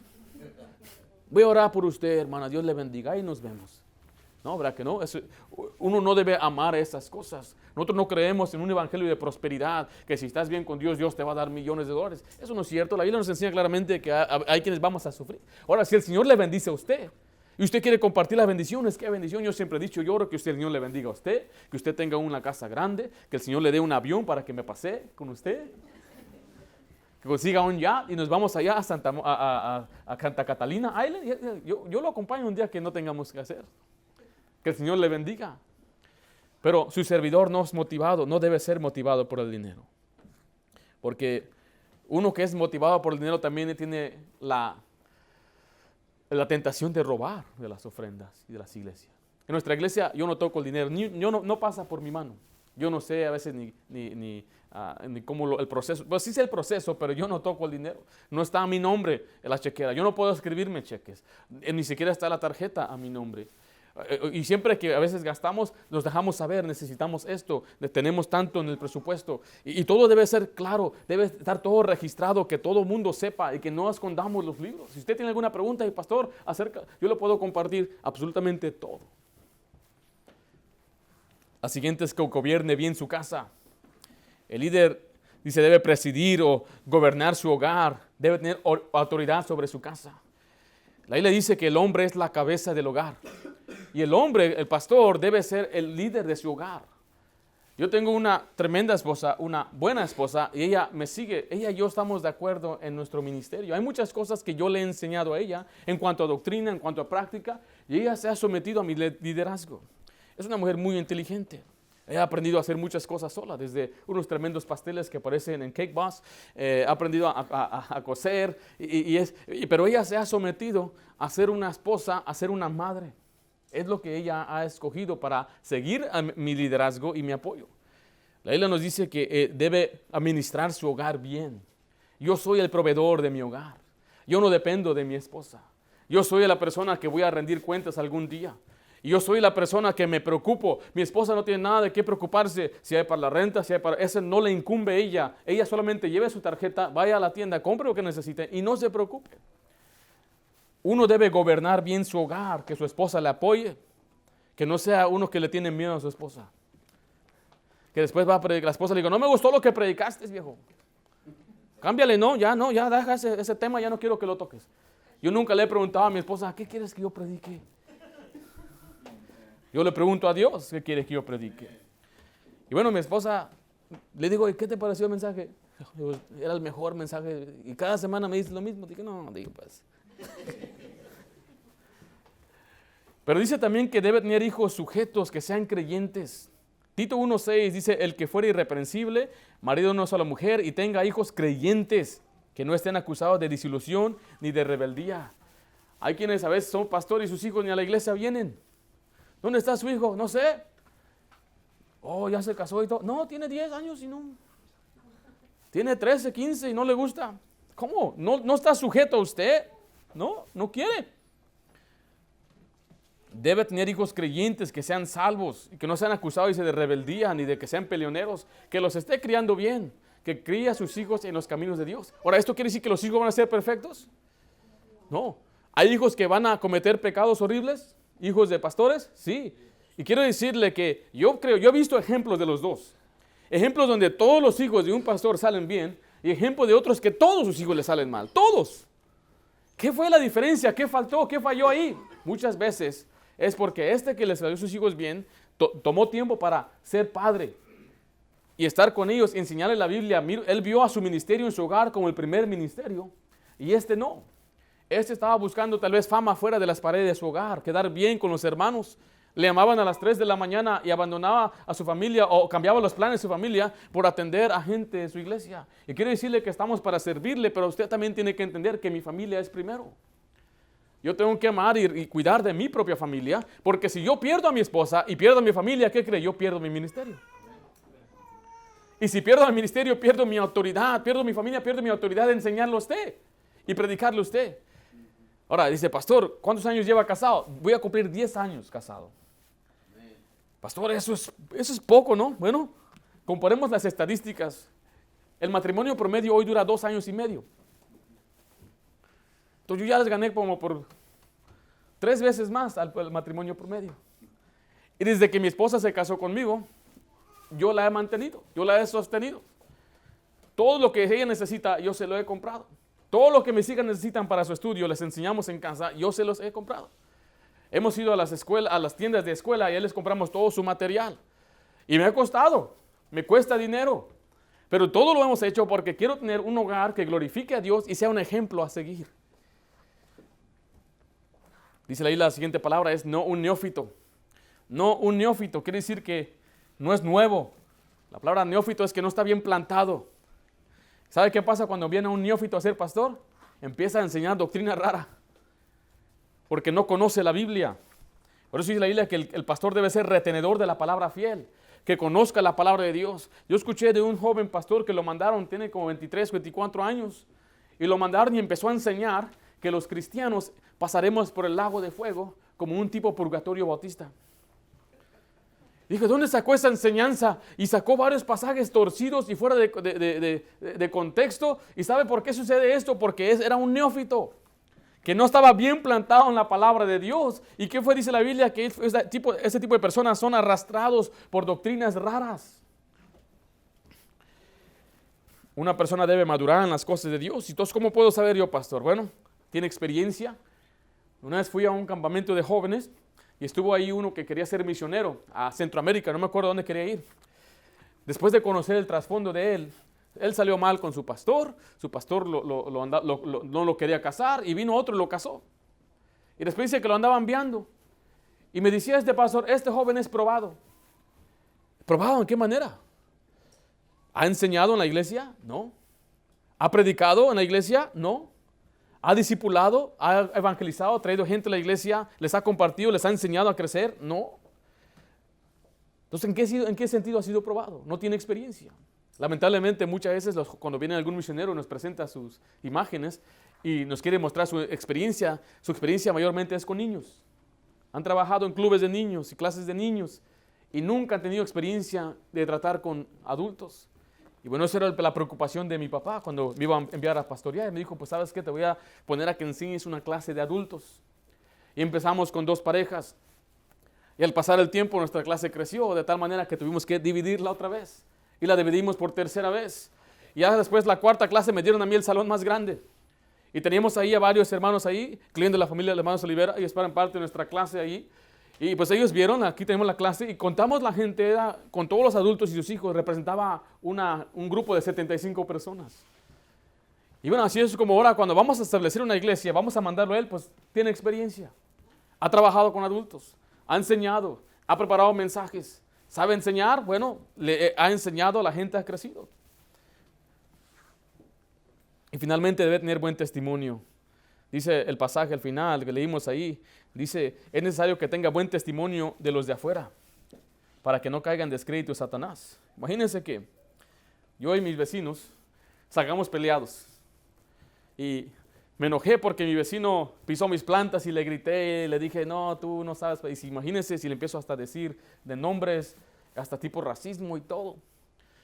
Voy a orar por usted, hermana, Dios le bendiga y nos vemos. No, ¿verdad que no? Uno no debe amar esas cosas. Nosotros no creemos en un evangelio de prosperidad, que si estás bien con Dios, Dios te va a dar millones de dólares. Eso no es cierto. La Biblia nos enseña claramente que hay quienes vamos a sufrir. Ahora, si el Señor le bendice a usted y usted quiere compartir las bendiciones, ¿qué bendición? Yo siempre he dicho, yo oro que el Señor le bendiga a usted, que usted tenga una casa grande, que el Señor le dé un avión para que me pase con usted, que consiga un yacht y nos vamos allá a Santa Catalina Island. Yo lo acompaño un día que no tengamos que hacer. Que el Señor le bendiga. Pero su servidor no es motivado, no debe ser motivado por el dinero. Porque uno que es motivado por el dinero también tiene la tentación de robar de las ofrendas y de las iglesias. En nuestra iglesia yo no toco el dinero, no pasa por mi mano. Yo no sé a veces ni cómo el proceso. Pues sí sé el proceso, pero yo no toco el dinero. No está a mi nombre en la chequera. Yo no puedo escribirme cheques. Ni siquiera está la tarjeta a mi nombre. Y siempre que a veces gastamos, nos dejamos saber, necesitamos esto, tenemos tanto en el presupuesto. Y todo debe ser claro, debe estar todo registrado, que todo el mundo sepa y que no escondamos los libros. Si usted tiene alguna pregunta, y pastor, yo le puedo compartir absolutamente todo. La siguiente es que gobierne bien su casa. El líder dice debe presidir o gobernar su hogar, debe tener autoridad sobre su casa. La Biblia dice que el hombre es la cabeza del hogar. Y el hombre, el pastor, debe ser el líder de su hogar. Yo tengo una tremenda esposa, una buena esposa, y ella me sigue. Ella y yo estamos de acuerdo en nuestro ministerio. Hay muchas cosas que yo le he enseñado a ella en cuanto a doctrina, en cuanto a práctica, y ella se ha sometido a mi liderazgo. Es una mujer muy inteligente. Ella ha aprendido a hacer muchas cosas sola, desde unos tremendos pasteles que aparecen en Cake Boss. Ha aprendido a coser, pero ella se ha sometido a ser una esposa, a ser una madre. Es lo que ella ha escogido para seguir a mi liderazgo y mi apoyo. La Biblia nos dice que debe administrar su hogar bien. Yo soy el proveedor de mi hogar. Yo no dependo de mi esposa. Yo soy la persona que voy a rendir cuentas algún día. Y yo soy la persona que me preocupo. Mi esposa no tiene nada de qué preocuparse. Si hay para la renta, si hay para... Eso no le incumbe a ella. Ella solamente lleve su tarjeta, vaya a la tienda, compre lo que necesite y no se preocupe. Uno debe gobernar bien su hogar, que su esposa le apoye, que no sea uno que le tiene miedo a su esposa. Que después va a predicar, la esposa le diga, no me gustó lo que predicaste, viejo. Cámbiale, ya, deja ese tema, ya no quiero que lo toques. Yo nunca le he preguntado a mi esposa, ¿qué quieres que yo predique? Yo le pregunto a Dios, ¿qué quiere que yo predique? Y bueno, mi esposa, le digo, ¿y qué te pareció el mensaje? Era el mejor mensaje, y cada semana me dice lo mismo. Dije, digo pues. Pero dice también que debe tener hijos sujetos, que sean creyentes. Tito 1:6 dice, el que fuera irreprensible, marido de una sola mujer y tenga hijos creyentes, que no estén acusados de disilusión ni de rebeldía. Hay quienes a veces son pastores y sus hijos ni a la iglesia vienen. ¿Dónde está su hijo? No sé. Oh, ya se casó y todo. No, tiene 10 años y no. Tiene 13, 15 y no le gusta. ¿Cómo? ¿No está sujeto a usted? No quiere. Debe tener hijos creyentes que sean salvos y que no sean acusados de rebeldía ni de que sean peleoneros, que los esté criando bien, que críe a sus hijos en los caminos de Dios. Ahora, ¿esto quiere decir que los hijos van a ser perfectos? No. ¿Hay hijos que van a cometer pecados horribles? ¿Hijos de pastores? Sí. Y quiero decirle que yo he visto ejemplos de los dos. Ejemplos donde todos los hijos de un pastor salen bien y ejemplos de otros que todos sus hijos le salen mal. Todos. ¿Qué fue la diferencia? ¿Qué faltó? ¿Qué falló ahí? Muchas veces es porque que les salió a sus hijos bien, tomó tiempo para ser padre y estar con ellos, enseñarles la Biblia. Él vio a su ministerio en su hogar como el primer ministerio y no. Estaba buscando tal vez fama fuera de las paredes de su hogar, quedar bien con los hermanos. Le llamaban a las 3 de la mañana y abandonaba a su familia o cambiaba los planes de su familia por atender a gente de su iglesia. Y quiero decirle que estamos para servirle, pero usted también tiene que entender que mi familia es primero. Yo tengo que amar y cuidar de mi propia familia, porque si yo pierdo a mi esposa y pierdo a mi familia, ¿qué cree? Yo pierdo mi ministerio. Y si pierdo el ministerio, pierdo mi autoridad, pierdo mi familia, pierdo mi autoridad de enseñarle a usted y predicarle a usted. Ahora, dice, pastor, ¿cuántos años lleva casado? Voy a cumplir 10 años casado. Pastor, eso es poco, ¿no? Bueno, comparemos las estadísticas. El matrimonio promedio hoy dura 2 años y medio. Entonces yo ya les gané como por 3 veces más al matrimonio promedio. Y desde que mi esposa se casó conmigo, yo la he mantenido, yo la he sostenido. Todo lo que ella necesita, yo se lo he comprado. Todo lo que mis hijas necesitan para su estudio, les enseñamos en casa, yo se los he comprado. Hemos ido a las escuelas, a las tiendas de escuela y ya les compramos todo su material. Y me ha costado, me cuesta dinero. Pero todo lo hemos hecho porque quiero tener un hogar que glorifique a Dios y sea un ejemplo a seguir. Dice ahí la siguiente palabra, es no un neófito. No un neófito, quiere decir que no es nuevo. La palabra neófito es que no está bien plantado. ¿Sabe qué pasa cuando viene un neófito a ser pastor? Empieza a enseñar doctrina rara, porque no conoce la Biblia. Por eso dice la Biblia que el pastor debe ser retenedor de la palabra fiel, que conozca la palabra de Dios. Yo escuché de un joven pastor que lo mandaron, tiene como 23, 24 años, y lo mandaron y empezó a enseñar que los cristianos pasaremos por el lago de fuego como un tipo purgatorio bautista. Dije, ¿dónde sacó esa enseñanza? Y sacó varios pasajes torcidos y fuera de contexto. ¿Y sabe por qué sucede esto? Porque era un neófito que no estaba bien plantado en la palabra de Dios. ¿Y qué fue? Dice la Biblia que ese tipo de personas son arrastrados por doctrinas raras. Una persona debe madurar en las cosas de Dios. Entonces, ¿cómo puedo saber yo, pastor? Bueno, tiene experiencia. Una vez fui a un campamento de jóvenes y estuvo ahí uno que quería ser misionero a Centroamérica, no me acuerdo dónde quería ir. Después de conocer el trasfondo de él salió mal con su pastor no lo quería casar y vino otro y lo casó. Y después dice que lo andaban enviando. Y me decía este pastor, este joven es probado. ¿Probado en qué manera? ¿Ha enseñado en la iglesia? No. ¿Ha predicado en la iglesia? No. ¿Ha discipulado? ¿Ha evangelizado? ¿Ha traído gente a la iglesia? ¿Les ha compartido? ¿Les ha enseñado a crecer? No. Entonces, ¿en qué sentido ha sido probado? No tiene experiencia. Lamentablemente, muchas veces cuando viene algún misionero nos presenta sus imágenes y nos quiere mostrar su experiencia mayormente es con niños. Han trabajado en clubes de niños y clases de niños y nunca han tenido experiencia de tratar con adultos. Y bueno, esa era la preocupación de mi papá cuando me iba a enviar a pastorear. Y me dijo, pues ¿sabes qué? Te voy a poner a que enseñes una clase de adultos. Y empezamos con 2 parejas. Y al pasar el tiempo nuestra clase creció de tal manera que tuvimos que dividirla otra vez. Y la dividimos por 3ª vez. Y ya después la 4ª clase me dieron a mí el salón más grande. Y teníamos ahí a varios hermanos ahí, clientes de la familia de hermanos Olivera, ellos eran parte de nuestra clase ahí. Y pues ellos vieron, aquí tenemos la clase, y contamos la gente, con todos los adultos y sus hijos, representaba un grupo de 75 personas. Y bueno, así es como ahora cuando vamos a establecer una iglesia, vamos a mandarlo a él, pues tiene experiencia. Ha trabajado con adultos, ha enseñado, ha preparado mensajes, ¿Sabe enseñar? Bueno, le ha enseñado, la gente ha crecido. Y finalmente debe tener buen testimonio. Dice el pasaje al final que leímos ahí, dice, es necesario que tenga buen testimonio de los de afuera, para que no caigan en descrédito de Satanás. Imagínense que yo y mis vecinos salgamos peleados. Y me enojé porque mi vecino pisó mis plantas y le grité, le dije, no, tú no sabes. Y imagínense si le empiezo hasta a decir de nombres, hasta tipo racismo y todo.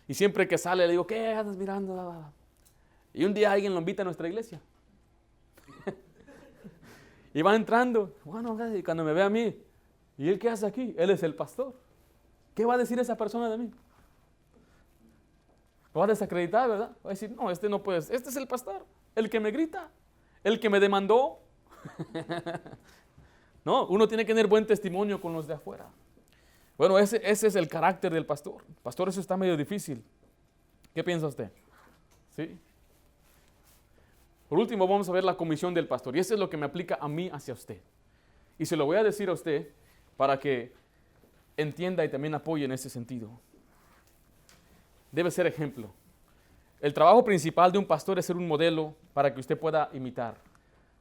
Y siempre que sale le digo, ¿qué andas mirando? Y un día alguien lo invita a nuestra iglesia. Y va entrando, bueno, y cuando me ve a mí, ¿y él qué hace aquí? Él es el pastor. ¿Qué va a decir esa persona de mí? Lo va a desacreditar, ¿verdad? Va a decir, no, este no puede, este es el pastor, el que me grita, el que me demandó. No, uno tiene que tener buen testimonio con los de afuera. Bueno, ese es el carácter del pastor. Pastor, eso está medio difícil. ¿Qué piensa usted? ¿Sí? Por último, vamos a ver la comisión del pastor. Y eso es lo que me aplica a mí hacia usted. Y se lo voy a decir a usted para que entienda y también apoye en ese sentido. Debe ser ejemplo. El trabajo principal de un pastor es ser un modelo para que usted pueda imitar.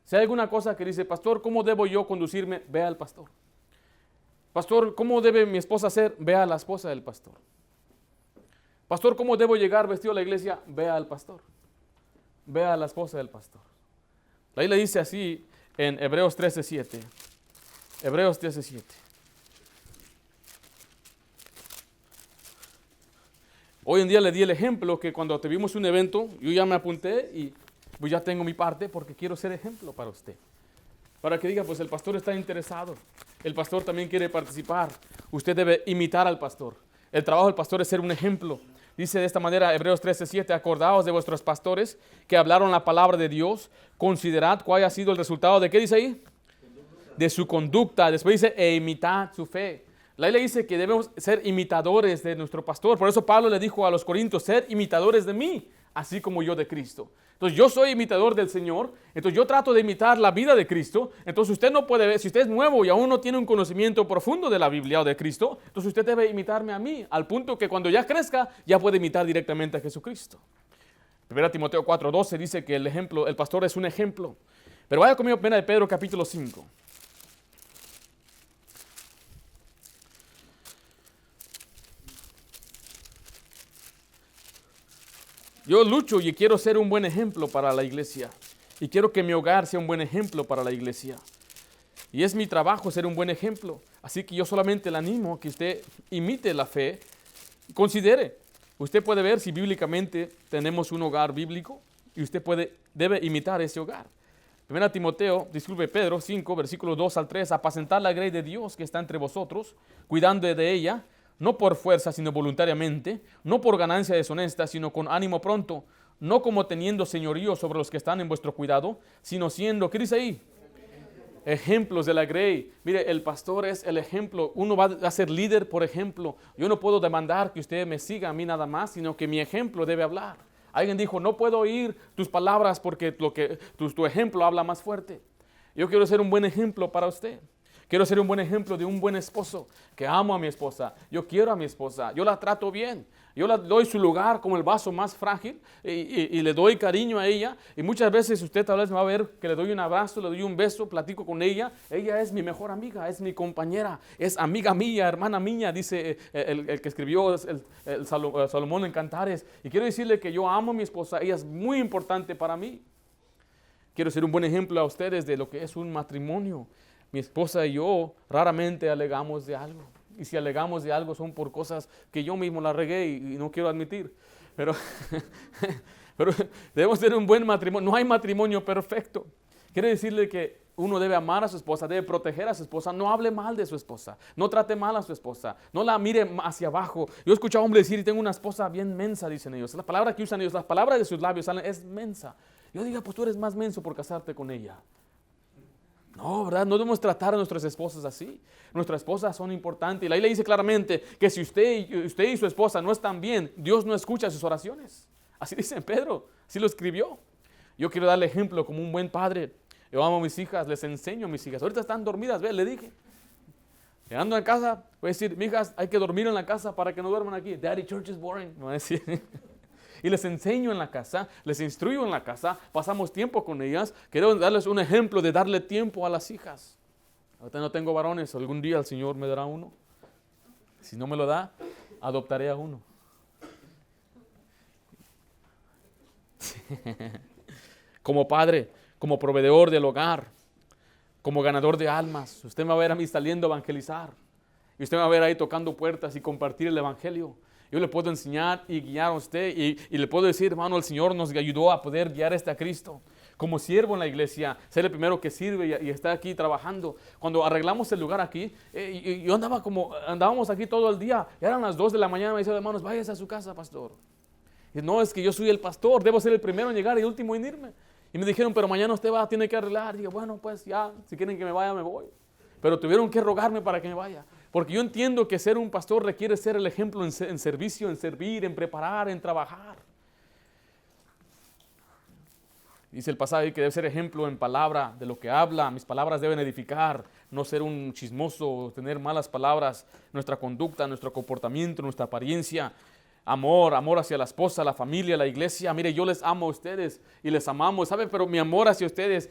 Si hay alguna cosa que dice, pastor, ¿cómo debo yo conducirme? Vea al pastor. Pastor, ¿cómo debe mi esposa ser? Vea a la esposa del pastor. Pastor, ¿cómo debo llegar vestido a la iglesia? Vea al pastor. Vea a la esposa del pastor. La Biblia dice así en Hebreos 13:7. Hebreos 13:7. Hoy en día le di el ejemplo que cuando tuvimos un evento, yo ya me apunté y pues ya tengo mi parte porque quiero ser ejemplo para usted. Para que diga, pues el pastor está interesado. El pastor también quiere participar. Usted debe imitar al pastor. El trabajo del pastor es ser un ejemplo. Dice de esta manera Hebreos 13:7, acordaos de vuestros pastores que hablaron la palabra de Dios, considerad cuál ha sido el resultado de, ¿qué dice ahí? De su conducta. Después dice, e imitad su fe. La Biblia dice que debemos ser imitadores de nuestro pastor. Por eso Pablo le dijo a los corintios, ser imitadores de mí, así como yo de Cristo. Entonces yo soy imitador del Señor, entonces yo trato de imitar la vida de Cristo. Entonces usted no puede ver, si usted es nuevo y aún no tiene un conocimiento profundo de la Biblia o de Cristo, entonces usted debe imitarme a mí, al punto que cuando ya crezca, ya puede imitar directamente a Jesucristo. 1 Timoteo 4:12 dice que el pastor es un ejemplo. Pero vaya conmigo a 1 Pedro capítulo 5. Yo lucho y quiero ser un buen ejemplo para la iglesia. Y quiero que mi hogar sea un buen ejemplo para la iglesia. Y es mi trabajo ser un buen ejemplo. Así que yo solamente le animo a que usted imite la fe. Considere. Usted puede ver si bíblicamente tenemos un hogar bíblico. Y usted debe imitar ese hogar. 1 Pedro 5, versículos 2 al 3. Apacentar la grey de Dios que está entre vosotros, cuidando de ella, no por fuerza, sino voluntariamente, no por ganancia deshonesta, sino con ánimo pronto, no como teniendo señorío sobre los que están en vuestro cuidado, sino siendo, ¿qué dice ahí? Ejemplos de la grey. Mire, el pastor es el ejemplo. Uno va a ser líder por ejemplo. Yo no puedo demandar que usted me siga a mí nada más, sino que mi ejemplo debe hablar. Alguien dijo, no puedo oír tus palabras porque tu ejemplo habla más fuerte. Yo quiero ser un buen ejemplo para usted. Quiero ser un buen ejemplo de un buen esposo, que amo a mi esposa, yo quiero a mi esposa, yo la trato bien, yo le doy su lugar como el vaso más frágil y le doy cariño a ella. Y muchas veces usted tal vez me va a ver que le doy un abrazo, le doy un beso, platico con ella. Ella es mi mejor amiga, es mi compañera, es amiga mía, hermana mía, dice el que escribió Salomón en Cantares. Y quiero decirle que yo amo a mi esposa, ella es muy importante para mí. Quiero ser un buen ejemplo a ustedes de lo que es un matrimonio. Mi esposa y yo raramente alegamos de algo. Y si alegamos de algo son por cosas que yo mismo la regué y no quiero admitir. Pero debemos tener un buen matrimonio. No hay matrimonio perfecto. Quiere decirle que uno debe amar a su esposa, debe proteger a su esposa. No hable mal de su esposa. No trate mal a su esposa. No la mire hacia abajo. Yo he escuchado a hombres decir, tengo una esposa bien mensa, dicen ellos. La palabra que usan ellos, las palabras de sus labios salen, es mensa. Yo digo, pues tú eres más menso por casarte con ella. No, ¿verdad? No debemos tratar a nuestras esposas así. Nuestras esposas son importantes. Y la Biblia dice claramente que si usted y su esposa no están bien, Dios no escucha sus oraciones. Así dice Pedro, así lo escribió. Yo quiero darle ejemplo como un buen padre. Yo amo a mis hijas, les enseño a mis hijas. Ahorita están dormidas, ve, le dije. Llegando a casa, voy a decir, mijas, hay que dormir en la casa para que no duerman aquí. Daddy, church is boring. Me voy a decir. Y les enseño en la casa, les instruyo en la casa, pasamos tiempo con ellas. Quiero darles un ejemplo de darle tiempo a las hijas. Ahorita no tengo varones, algún día el Señor me dará uno. Si no me lo da, adoptaré a uno. Como padre, como proveedor del hogar, como ganador de almas. Usted me va a ver a mí saliendo a evangelizar. Y usted me va a ver ahí tocando puertas y compartir el evangelio. Yo le puedo enseñar y guiar a usted y le puedo decir, hermano, el Señor nos ayudó a poder guiar a Cristo. Como siervo en la iglesia, ser el primero que sirve y está aquí trabajando. Cuando arreglamos el lugar aquí, yo andábamos aquí todo el día. Eran las 2 de la mañana, me dice, hermanos, váyase a su casa, pastor. Y no, es que yo soy el pastor, debo ser el primero en llegar y el último en irme. Y me dijeron, pero mañana usted tiene que arreglar. Y dije, bueno, pues ya, si quieren que me vaya, me voy. Pero tuvieron que rogarme para que me vaya. Porque yo entiendo que ser un pastor requiere ser el ejemplo en servicio, en servir, en preparar, en trabajar. Dice el pasaje que debe ser ejemplo en palabra de lo que habla. Mis palabras deben edificar, no ser un chismoso, tener malas palabras. Nuestra conducta, nuestro comportamiento, nuestra apariencia. Amor hacia la esposa, la familia, la iglesia. Mire, yo les amo a ustedes y les amamos, ¿sabe? Pero mi amor hacia ustedes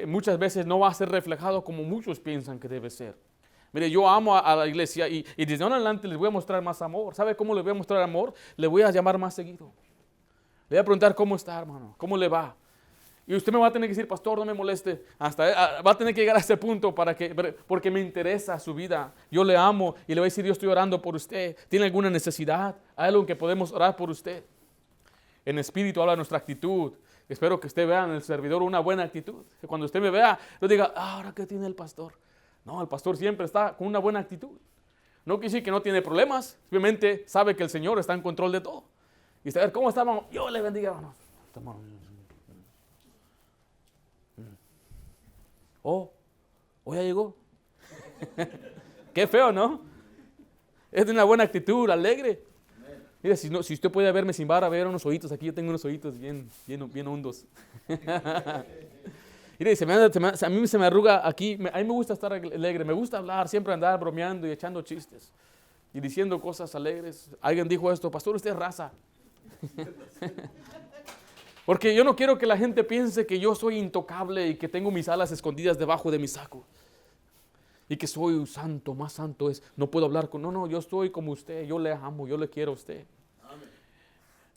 muchas veces no va a ser reflejado como muchos piensan que debe ser. Mire, yo amo a la iglesia y desde ahora en adelante les voy a mostrar más amor. ¿Sabe cómo les voy a mostrar amor? Le voy a llamar más seguido. Le voy a preguntar cómo está, hermano, cómo le va. Y usted me va a tener que decir, pastor, no me moleste. Va a tener que llegar a ese punto porque me interesa su vida. Yo le amo y le voy a decir, yo estoy orando por usted. ¿Tiene alguna necesidad? ¿Hay algo en que podemos orar por usted? En espíritu habla nuestra actitud. Espero que usted vea en el servidor una buena actitud. Que cuando usted me vea, no diga, ahora ¿qué tiene el pastor? No, el pastor siempre está con una buena actitud. No quiere decir que no tiene problemas. Simplemente sabe que el Señor está en control de todo. Y usted, ¿cómo está, hermano? Yo le bendiga, hermano. Oh, ya llegó. Qué feo, ¿no? Es de una buena actitud, alegre. Mira, si usted puede verme sin vara, ver unos ojitos. Aquí yo tengo unos ojitos bien hondos. Mire, a mí se me arruga aquí. A mí me gusta estar alegre. Me gusta hablar, siempre andar bromeando y echando chistes. Y diciendo cosas alegres. Alguien dijo esto, pastor, usted es raza. Porque yo no quiero que la gente piense que yo soy intocable y que tengo mis alas escondidas debajo de mi saco. Y que soy santo, más santo es. No puedo hablar con... No, yo estoy como usted. Yo le amo, yo le quiero a usted. Amén.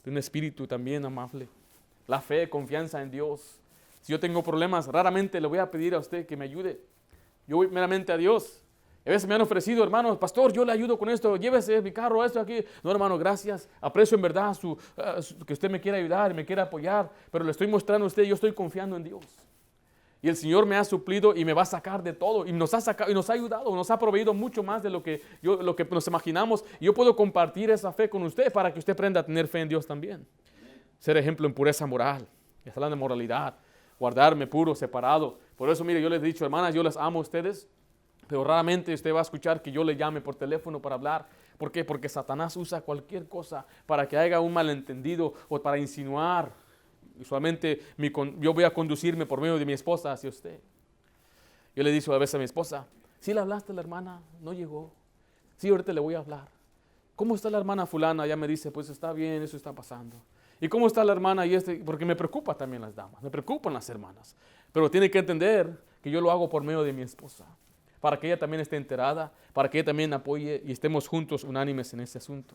De un espíritu también amable. La fe, confianza en Dios. Si yo tengo problemas, raramente le voy a pedir a usted que me ayude. Yo voy meramente a Dios. A veces me han ofrecido, hermano, pastor, yo le ayudo con esto, llévese mi carro, esto aquí. No, hermano, gracias. Aprecio en verdad que usted me quiera ayudar y me quiera apoyar, pero le estoy mostrando a usted, yo estoy confiando en Dios. Y el Señor me ha suplido y me va a sacar de todo. Y nos ha sacado y nos ha ayudado, nos ha proveído mucho más de lo que nos imaginamos. Y yo puedo compartir esa fe con usted para que usted aprenda a tener fe en Dios también. Ser ejemplo en pureza moral, hablando de moralidad, guardarme puro, separado. Por eso, mire, yo les he dicho, hermanas, yo les amo a ustedes. Pero raramente usted va a escuchar que yo le llame por teléfono para hablar. ¿Por qué? Porque Satanás usa cualquier cosa para que haya un malentendido o para insinuar. Usualmente yo voy a conducirme por medio de mi esposa hacia usted. Yo le digo a veces a mi esposa, ¿sí le hablaste a la hermana? No llegó. Sí, ahorita le voy a hablar. ¿Cómo está la hermana fulana? Ya me dice, pues está bien, eso está pasando. ¿Y cómo está la hermana? Porque me preocupa también las damas, me preocupan las hermanas. Pero tiene que entender que yo lo hago por medio de mi esposa. Para que ella también esté enterada, para que ella también apoye y estemos juntos unánimes en este asunto.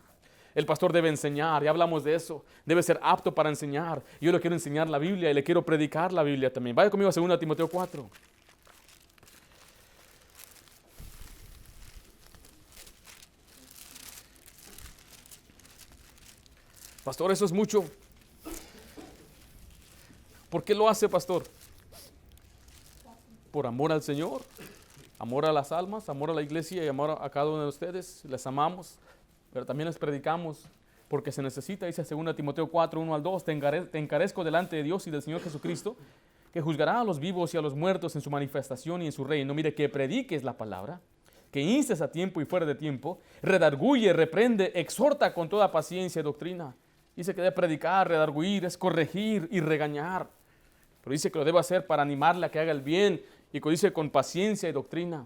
El pastor debe enseñar, ya hablamos de eso, debe ser apto para enseñar. Yo le quiero enseñar la Biblia y le quiero predicar la Biblia también. Vaya conmigo a 2 Timoteo 4. Pastor, eso es mucho. ¿Por qué lo hace, pastor? Por amor al Señor. Amor a las almas, amor a la iglesia y amor a cada uno de ustedes. Les amamos, pero también les predicamos porque se necesita, dice 2 Timoteo 4, 1 al 2, te encarezco delante de Dios y del Señor Jesucristo, que juzgará a los vivos y a los muertos en su manifestación y en su reino. Mire, que prediques la palabra, que instes a tiempo y fuera de tiempo, redarguye, reprende, exhorta con toda paciencia y doctrina. Dice que debe predicar, redarguir, es corregir y regañar. Pero dice que lo debe hacer para animarla a que haga el bien. Y dice con paciencia y doctrina.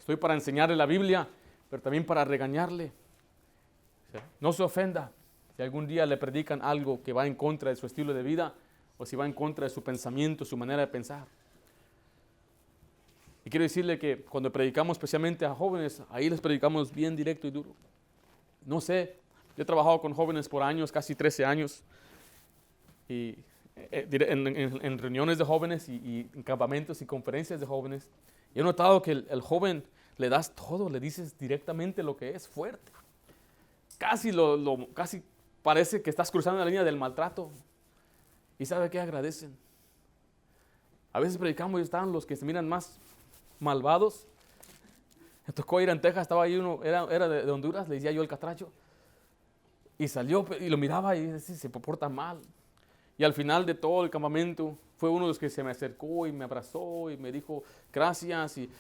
Estoy para enseñarle la Biblia, pero también para regañarle. No se ofenda si algún día le predican algo que va en contra de su estilo de vida o si va en contra de su pensamiento, su manera de pensar. Y quiero decirle que cuando predicamos especialmente a jóvenes, ahí les predicamos bien directo y duro. No sé, yo he trabajado con jóvenes por años, casi 13 años, y en reuniones de jóvenes y en campamentos y conferencias de jóvenes. Y he notado que el joven le das todo, le dices directamente lo que es fuerte. Casi parece que estás cruzando la línea del maltrato. ¿Y sabe qué? Agradecen. A veces predicamos y están los que se miran más malvados. Me tocó ir en Texas, estaba ahí uno, era de Honduras, le decía yo el catracho. Y salió y lo miraba y decía, se porta mal. Y al final de todo el campamento fue uno de los que se me acercó y me abrazó y me dijo gracias y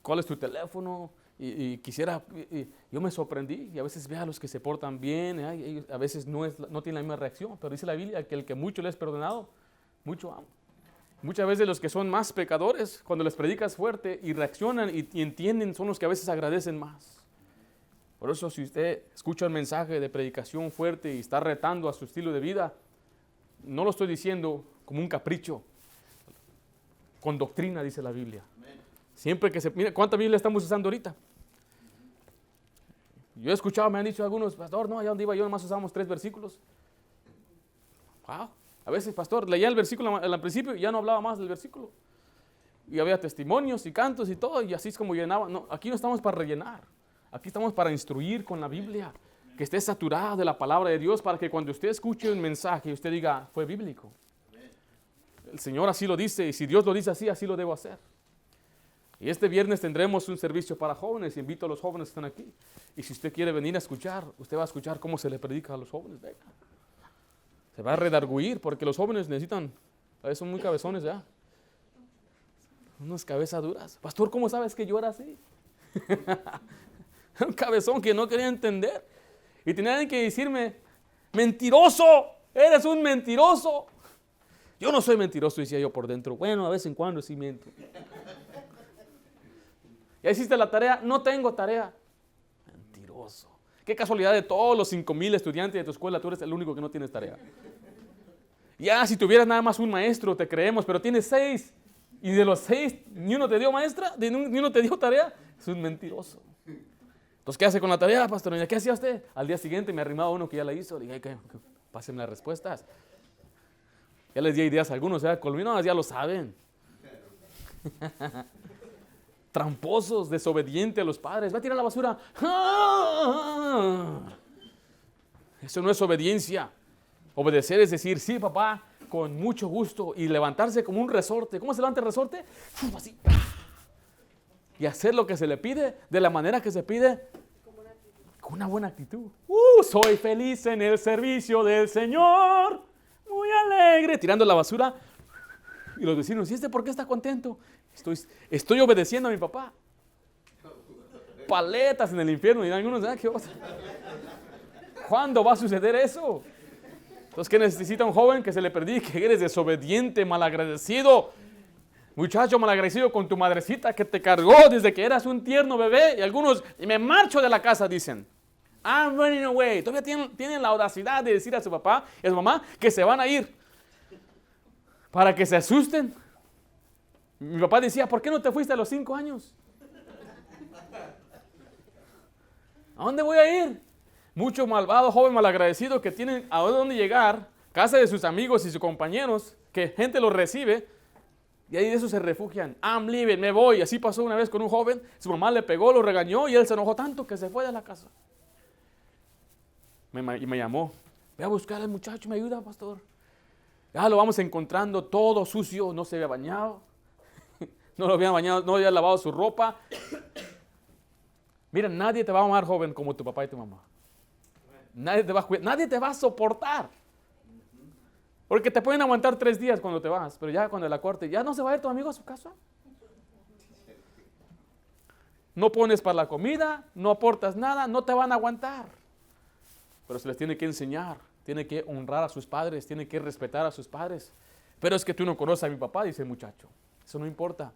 ¿cuál es tu teléfono? Y quisiera, yo me sorprendí y a veces veo a los que se portan bien, ellos a veces no tienen la misma reacción, pero dice la Biblia que el que mucho le es perdonado, mucho ama. Muchas veces los que son más pecadores, cuando les predicas fuerte y reaccionan y entienden, son los que a veces agradecen más. Por eso si usted escucha un mensaje de predicación fuerte y está retando a su estilo de vida, no lo estoy diciendo como un capricho, con doctrina, dice la Biblia. Siempre que mira, ¿cuánta Biblia estamos usando ahorita? Yo he escuchado, me han dicho algunos, pastor, no, allá donde iba yo nomás usamos 3 versículos. Wow. A veces, pastor, leía el versículo al principio y ya no hablaba más del versículo. Y había testimonios y cantos y todo, y así es como llenaba. No, aquí no estamos para rellenar, aquí estamos para instruir con la Biblia, que esté saturada de la palabra de Dios, para que cuando usted escuche un mensaje, usted diga, fue bíblico. El Señor así lo dice, y si Dios lo dice así, así lo debo hacer. Y este viernes tendremos un servicio para jóvenes, y invito a los jóvenes que están aquí. Y si usted quiere venir a escuchar, usted va a escuchar cómo se le predica a los jóvenes. Venga. Se va a redarguir, porque los jóvenes necesitan, a veces son muy cabezones ya. Unas cabezas duras. Pastor, ¿cómo sabes que yo era así? Un cabezón que no quería entender. Y tenían que decirme, mentiroso, eres un mentiroso. Yo no soy mentiroso, decía yo por dentro. Bueno, a vez en cuando sí miento. ¿Ya hiciste la tarea? No tengo tarea. Mentiroso. Qué casualidad, de todos los 5,000 estudiantes de tu escuela, tú eres el único que no tienes tarea. Ya, si tuvieras nada más un maestro, te creemos, pero tienes 6. Y de los 6, ni uno te dio maestra, ni uno te dio tarea. Es un mentiroso. Entonces, ¿qué hace con la tarea, pastor? ¿Qué hacía usted? Al día siguiente me arrimaba uno que ya la hizo. Le dije, pásenme las respuestas. Ya les di ideas a algunos, colminos ya lo saben. Tramposos, desobedientes a los padres. Va a tirar la basura. Eso no es obediencia. Obedecer es decir, sí, papá, con mucho gusto. Y levantarse como un resorte. ¿Cómo se levanta el resorte? Así. Y hacer lo que se le pide de la manera que se pide. Con una buena actitud. Soy feliz en el servicio del Señor. Muy alegre. Tirando la basura. Y los vecinos, ¿y por qué está contento? Estoy obedeciendo a mi papá. Paletas en el infierno. Y algunos, ¿qué cosa? ¿Cuándo va a suceder eso? Entonces, ¿qué necesita un joven? Que se le predique, eres desobediente, malagradecido. Muchacho malagradecido con tu madrecita que te cargó desde que eras un tierno bebé. Y algunos, me marcho de la casa, dicen. I'm running away. Todavía tienen la audacidad de decir a su papá y a su mamá que se van a ir. Para que se asusten. Mi papá decía, ¿por qué no te fuiste a los 5 años? ¿A dónde voy a ir? Mucho malvado, joven malagradecido que tienen a dónde llegar, casa de sus amigos y sus compañeros, que gente los recibe, y ahí de eso se refugian. I'm leaving, me voy. Así pasó una vez con un joven, su mamá le pegó, lo regañó y él se enojó tanto que se fue de la casa. Y me llamó, ve a buscar al muchacho, me ayuda, pastor. Ya lo vamos encontrando todo sucio, no se había bañado, no lo había bañado, no había lavado su ropa. Mira, nadie te va a amar, joven, como tu papá y tu mamá. Nadie te va a cuidar, nadie te va a soportar. Porque te pueden aguantar 3 días cuando te vas, pero ya cuando la corte, ya no se va a ir tu amigo a su casa. No pones para la comida, no aportas nada, no te van a aguantar. Pero se les tiene que enseñar, tiene que honrar a sus padres, tiene que respetar a sus padres. Pero es que tú no conoces a mi papá, dice el muchacho. Eso no importa.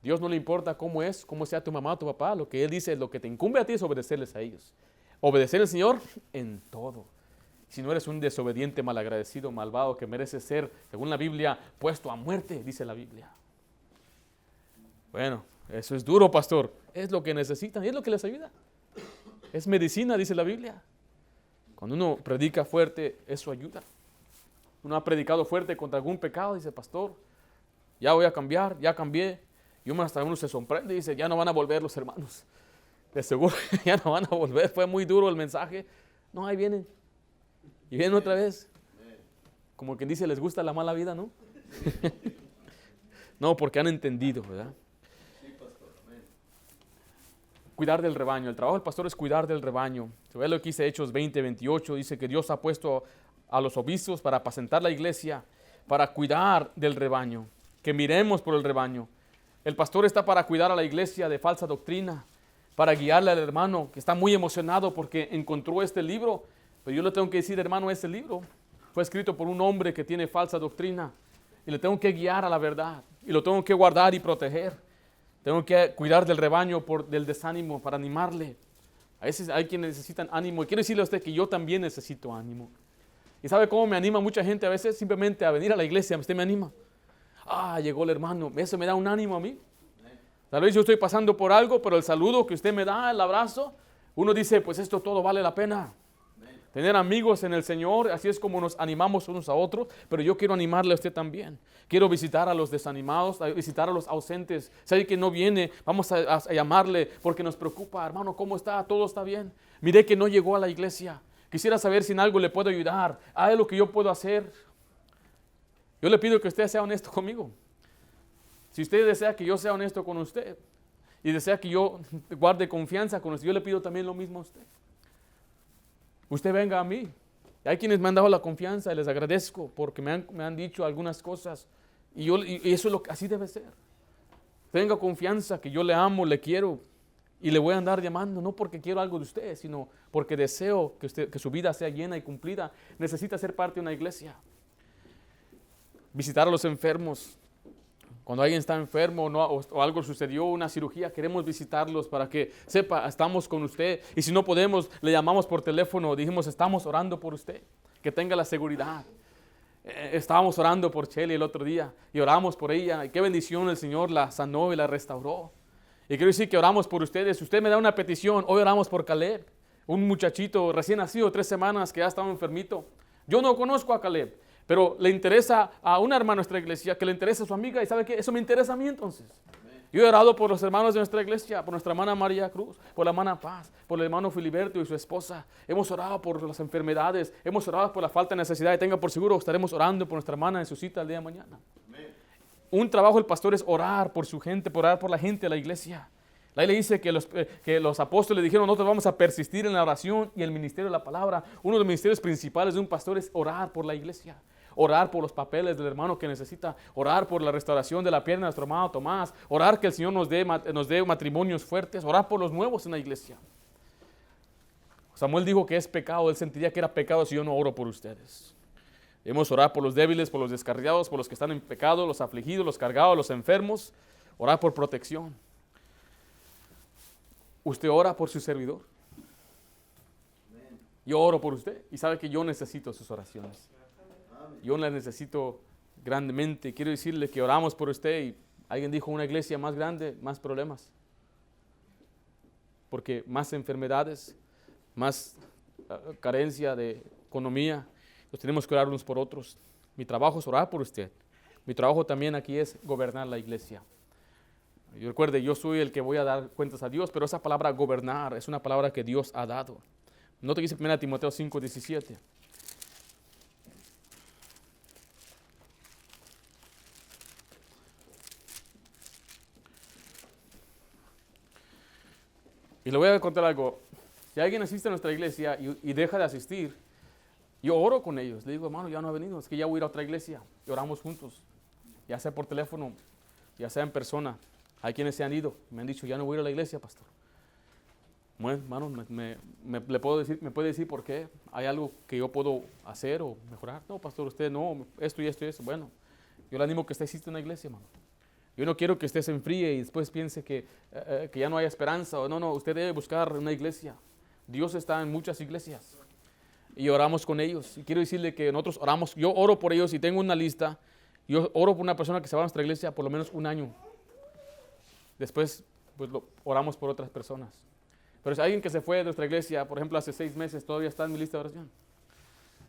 Dios no le importa cómo es, cómo sea tu mamá o tu papá. Lo que Él dice, lo que te incumbe a ti es obedecerles a ellos. Obedecer al Señor en todo. Si no eres un desobediente, malagradecido, malvado, que merece ser, según la Biblia, puesto a muerte, dice la Biblia. Bueno, eso es duro, pastor. Es lo que necesitan y es lo que les ayuda. Es medicina, dice la Biblia. Cuando uno predica fuerte, eso ayuda. Uno ha predicado fuerte contra algún pecado, dice, pastor, ya voy a cambiar, ya cambié. Y hasta uno se sorprende y dice, ya no van a volver los hermanos. De seguro ya no van a volver. Fue muy duro el mensaje. No, ahí vienen. Y vienen otra vez. Como quien dice, les gusta la mala vida, ¿no? No, porque han entendido, ¿verdad? Cuidar del rebaño. El trabajo del pastor es cuidar del rebaño. Se ve lo que dice Hechos 20:28. Dice que Dios ha puesto a los obispos para apacentar la iglesia, para cuidar del rebaño. Que miremos por el rebaño. El pastor está para cuidar a la iglesia de falsa doctrina, para guiarle al hermano que está muy emocionado porque encontró este libro. Pero yo le tengo que decir, hermano, este libro fue escrito por un hombre que tiene falsa doctrina y le tengo que guiar a la verdad y lo tengo que guardar y proteger. Tengo que cuidar del rebaño del desánimo para animarle. A veces hay quienes necesitan ánimo y quiero decirle a usted que yo también necesito ánimo. ¿Y sabe cómo me anima mucha gente a veces? Simplemente a venir a la iglesia, usted me anima. Llegó el hermano, eso me da un ánimo a mí. Tal vez yo estoy pasando por algo, pero el saludo que usted me da, el abrazo, uno dice, pues esto todo vale la pena. Tener amigos en el Señor, así es como nos animamos unos a otros, pero yo quiero animarle a usted también. Quiero visitar a los desanimados, visitar a los ausentes. Si alguien que no viene, vamos a llamarle porque nos preocupa, hermano, ¿cómo está? ¿Todo está bien? Miré que no llegó a la iglesia. Quisiera saber si en algo le puedo ayudar. ¿Hay lo que yo puedo hacer? Yo le pido que usted sea honesto conmigo. Si usted desea que yo sea honesto con usted y desea que yo guarde confianza con usted, yo le pido también lo mismo a usted. Usted venga a mí. Hay quienes me han dado la confianza y les agradezco porque me han dicho algunas cosas y eso es así debe ser. Tenga confianza que yo le amo, le quiero y le voy a andar llamando, no porque quiero algo de usted, sino porque deseo que su vida sea llena y cumplida. Necesita ser parte de una iglesia. Visitar a los enfermos. Cuando alguien está enfermo o algo sucedió, una cirugía, queremos visitarlos para que sepa, estamos con usted. Y si no podemos, le llamamos por teléfono, dijimos, estamos orando por usted, que tenga la seguridad. Estábamos orando por Shelly el otro día y oramos por ella. Y qué bendición, el Señor la sanó y la restauró. Y quiero decir que oramos por ustedes. Si usted me da una petición, hoy oramos por Caleb, un muchachito recién nacido, 3 semanas, que ya estaba enfermito. Yo no conozco a Caleb, pero le interesa a una hermana de nuestra iglesia, que le interesa a su amiga, y ¿sabe qué? Eso me interesa a mí entonces. Yo he orado por los hermanos de nuestra iglesia, por nuestra hermana María Cruz, por la hermana Paz, por el hermano Filiberto y su esposa. Hemos orado por las enfermedades, hemos orado por la falta de necesidad, y tenga por seguro, estaremos orando por nuestra hermana en su cita el día de mañana. Amén. Un trabajo del pastor es orar por su gente, por orar por la gente de la iglesia. La Biblia dice que los apóstoles dijeron, nosotros vamos a persistir en la oración y el ministerio de la palabra. Uno de los ministerios principales de un pastor es orar por la iglesia. Orar por los papeles del hermano que necesita, orar por la restauración de la pierna de nuestro hermano Tomás, orar que el Señor nos dé matrimonios fuertes, orar por los nuevos en la iglesia. Samuel dijo que es pecado, él sentiría que era pecado si yo no oro por ustedes. Debemos orar por los débiles, por los descarriados, por los que están en pecado, los afligidos, los cargados, los enfermos, orar por protección. ¿Usted ora por su servidor? Yo oro por usted y sabe que yo necesito sus oraciones. Yo las necesito grandemente. Quiero decirle que oramos por usted y alguien dijo, una iglesia más grande, más problemas. Porque más enfermedades, más carencia de economía, pues tenemos que orar unos por otros. Mi trabajo es orar por usted. Mi trabajo también aquí es gobernar la iglesia. Y recuerde, yo soy el que voy a dar cuentas a Dios, pero esa palabra gobernar es una palabra que Dios ha dado. No te dice 1 Timoteo 5:17. Y le voy a contar algo. Si alguien asiste a nuestra iglesia y deja de asistir, yo oro con ellos. Le digo, hermano, ya no ha venido, es que ya voy a ir a otra iglesia. Y oramos juntos, ya sea por teléfono, ya sea en persona. Hay quienes se han ido, me han dicho, ya no voy a ir a la iglesia, pastor. Bueno, hermano, ¿me puede decir por qué? ¿Hay algo que yo puedo hacer o mejorar? No, pastor, usted no, esto y esto y esto. Bueno, yo le animo que usted asista a una iglesia, hermano. Yo no quiero que usted se enfríe y después piense que ya no hay esperanza. No, usted debe buscar una iglesia. Dios está en muchas iglesias y oramos con ellos. Y quiero decirle que nosotros oramos, yo oro por ellos y tengo una lista. Yo oro por una persona que se va a nuestra iglesia por lo menos un año. Después, pues oramos por otras personas. Pero si alguien que se fue de nuestra iglesia, por ejemplo, hace 6 meses, todavía está en mi lista de oración.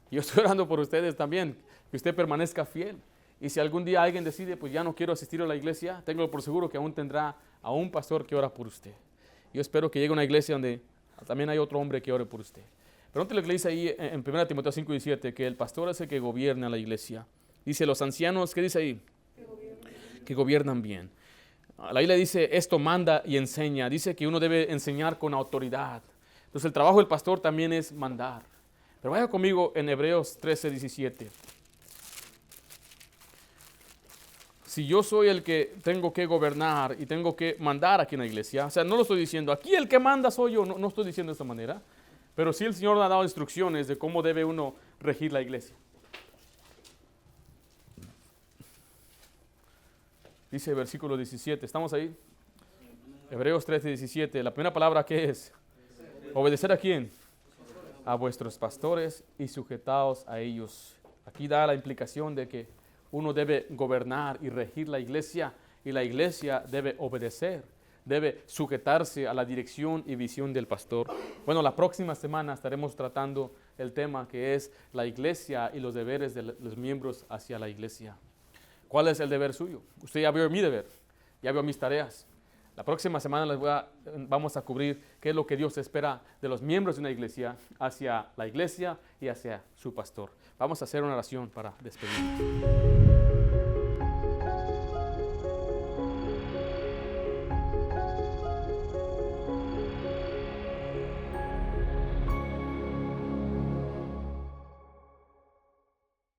Y yo estoy orando por ustedes también, que usted permanezca fiel. Y si algún día alguien decide, pues ya no quiero asistir a la iglesia, tengo por seguro que aún tendrá a un pastor que ora por usted. Yo espero que llegue a una iglesia donde también hay otro hombre que ore por usted. Pero note lo que le dice ahí en 1 Timoteo 5:17, que el pastor es el que gobierna la iglesia. Dice, los ancianos, ¿qué dice ahí? Que gobiernan bien. La Biblia dice, esto manda y enseña. Dice que uno debe enseñar con autoridad. Entonces el trabajo del pastor también es mandar. Pero vaya conmigo en Hebreos 13:17. Si yo soy el que tengo que gobernar y tengo que mandar aquí en la iglesia, o sea, no lo estoy diciendo, aquí el que manda soy yo, no estoy diciendo de esta manera, pero sí el Señor ha dado instrucciones de cómo debe uno regir la iglesia. Dice versículo 17, ¿estamos ahí? Hebreos 13:17, la primera palabra ¿qué es? ¿Obedecer a quién? A vuestros pastores y sujetaos a ellos. Aquí da la implicación de que uno debe gobernar y regir la iglesia y la iglesia debe obedecer, debe sujetarse a la dirección y visión del pastor. Bueno, la próxima semana estaremos tratando el tema que es la iglesia y los deberes de los miembros hacia la iglesia. ¿Cuál es el deber suyo? Usted ya vio mi deber, ya vio mis tareas. La próxima semana vamos a cubrir qué es lo que Dios espera de los miembros de una iglesia hacia la iglesia y hacia su pastor. Vamos a hacer una oración para despedirnos.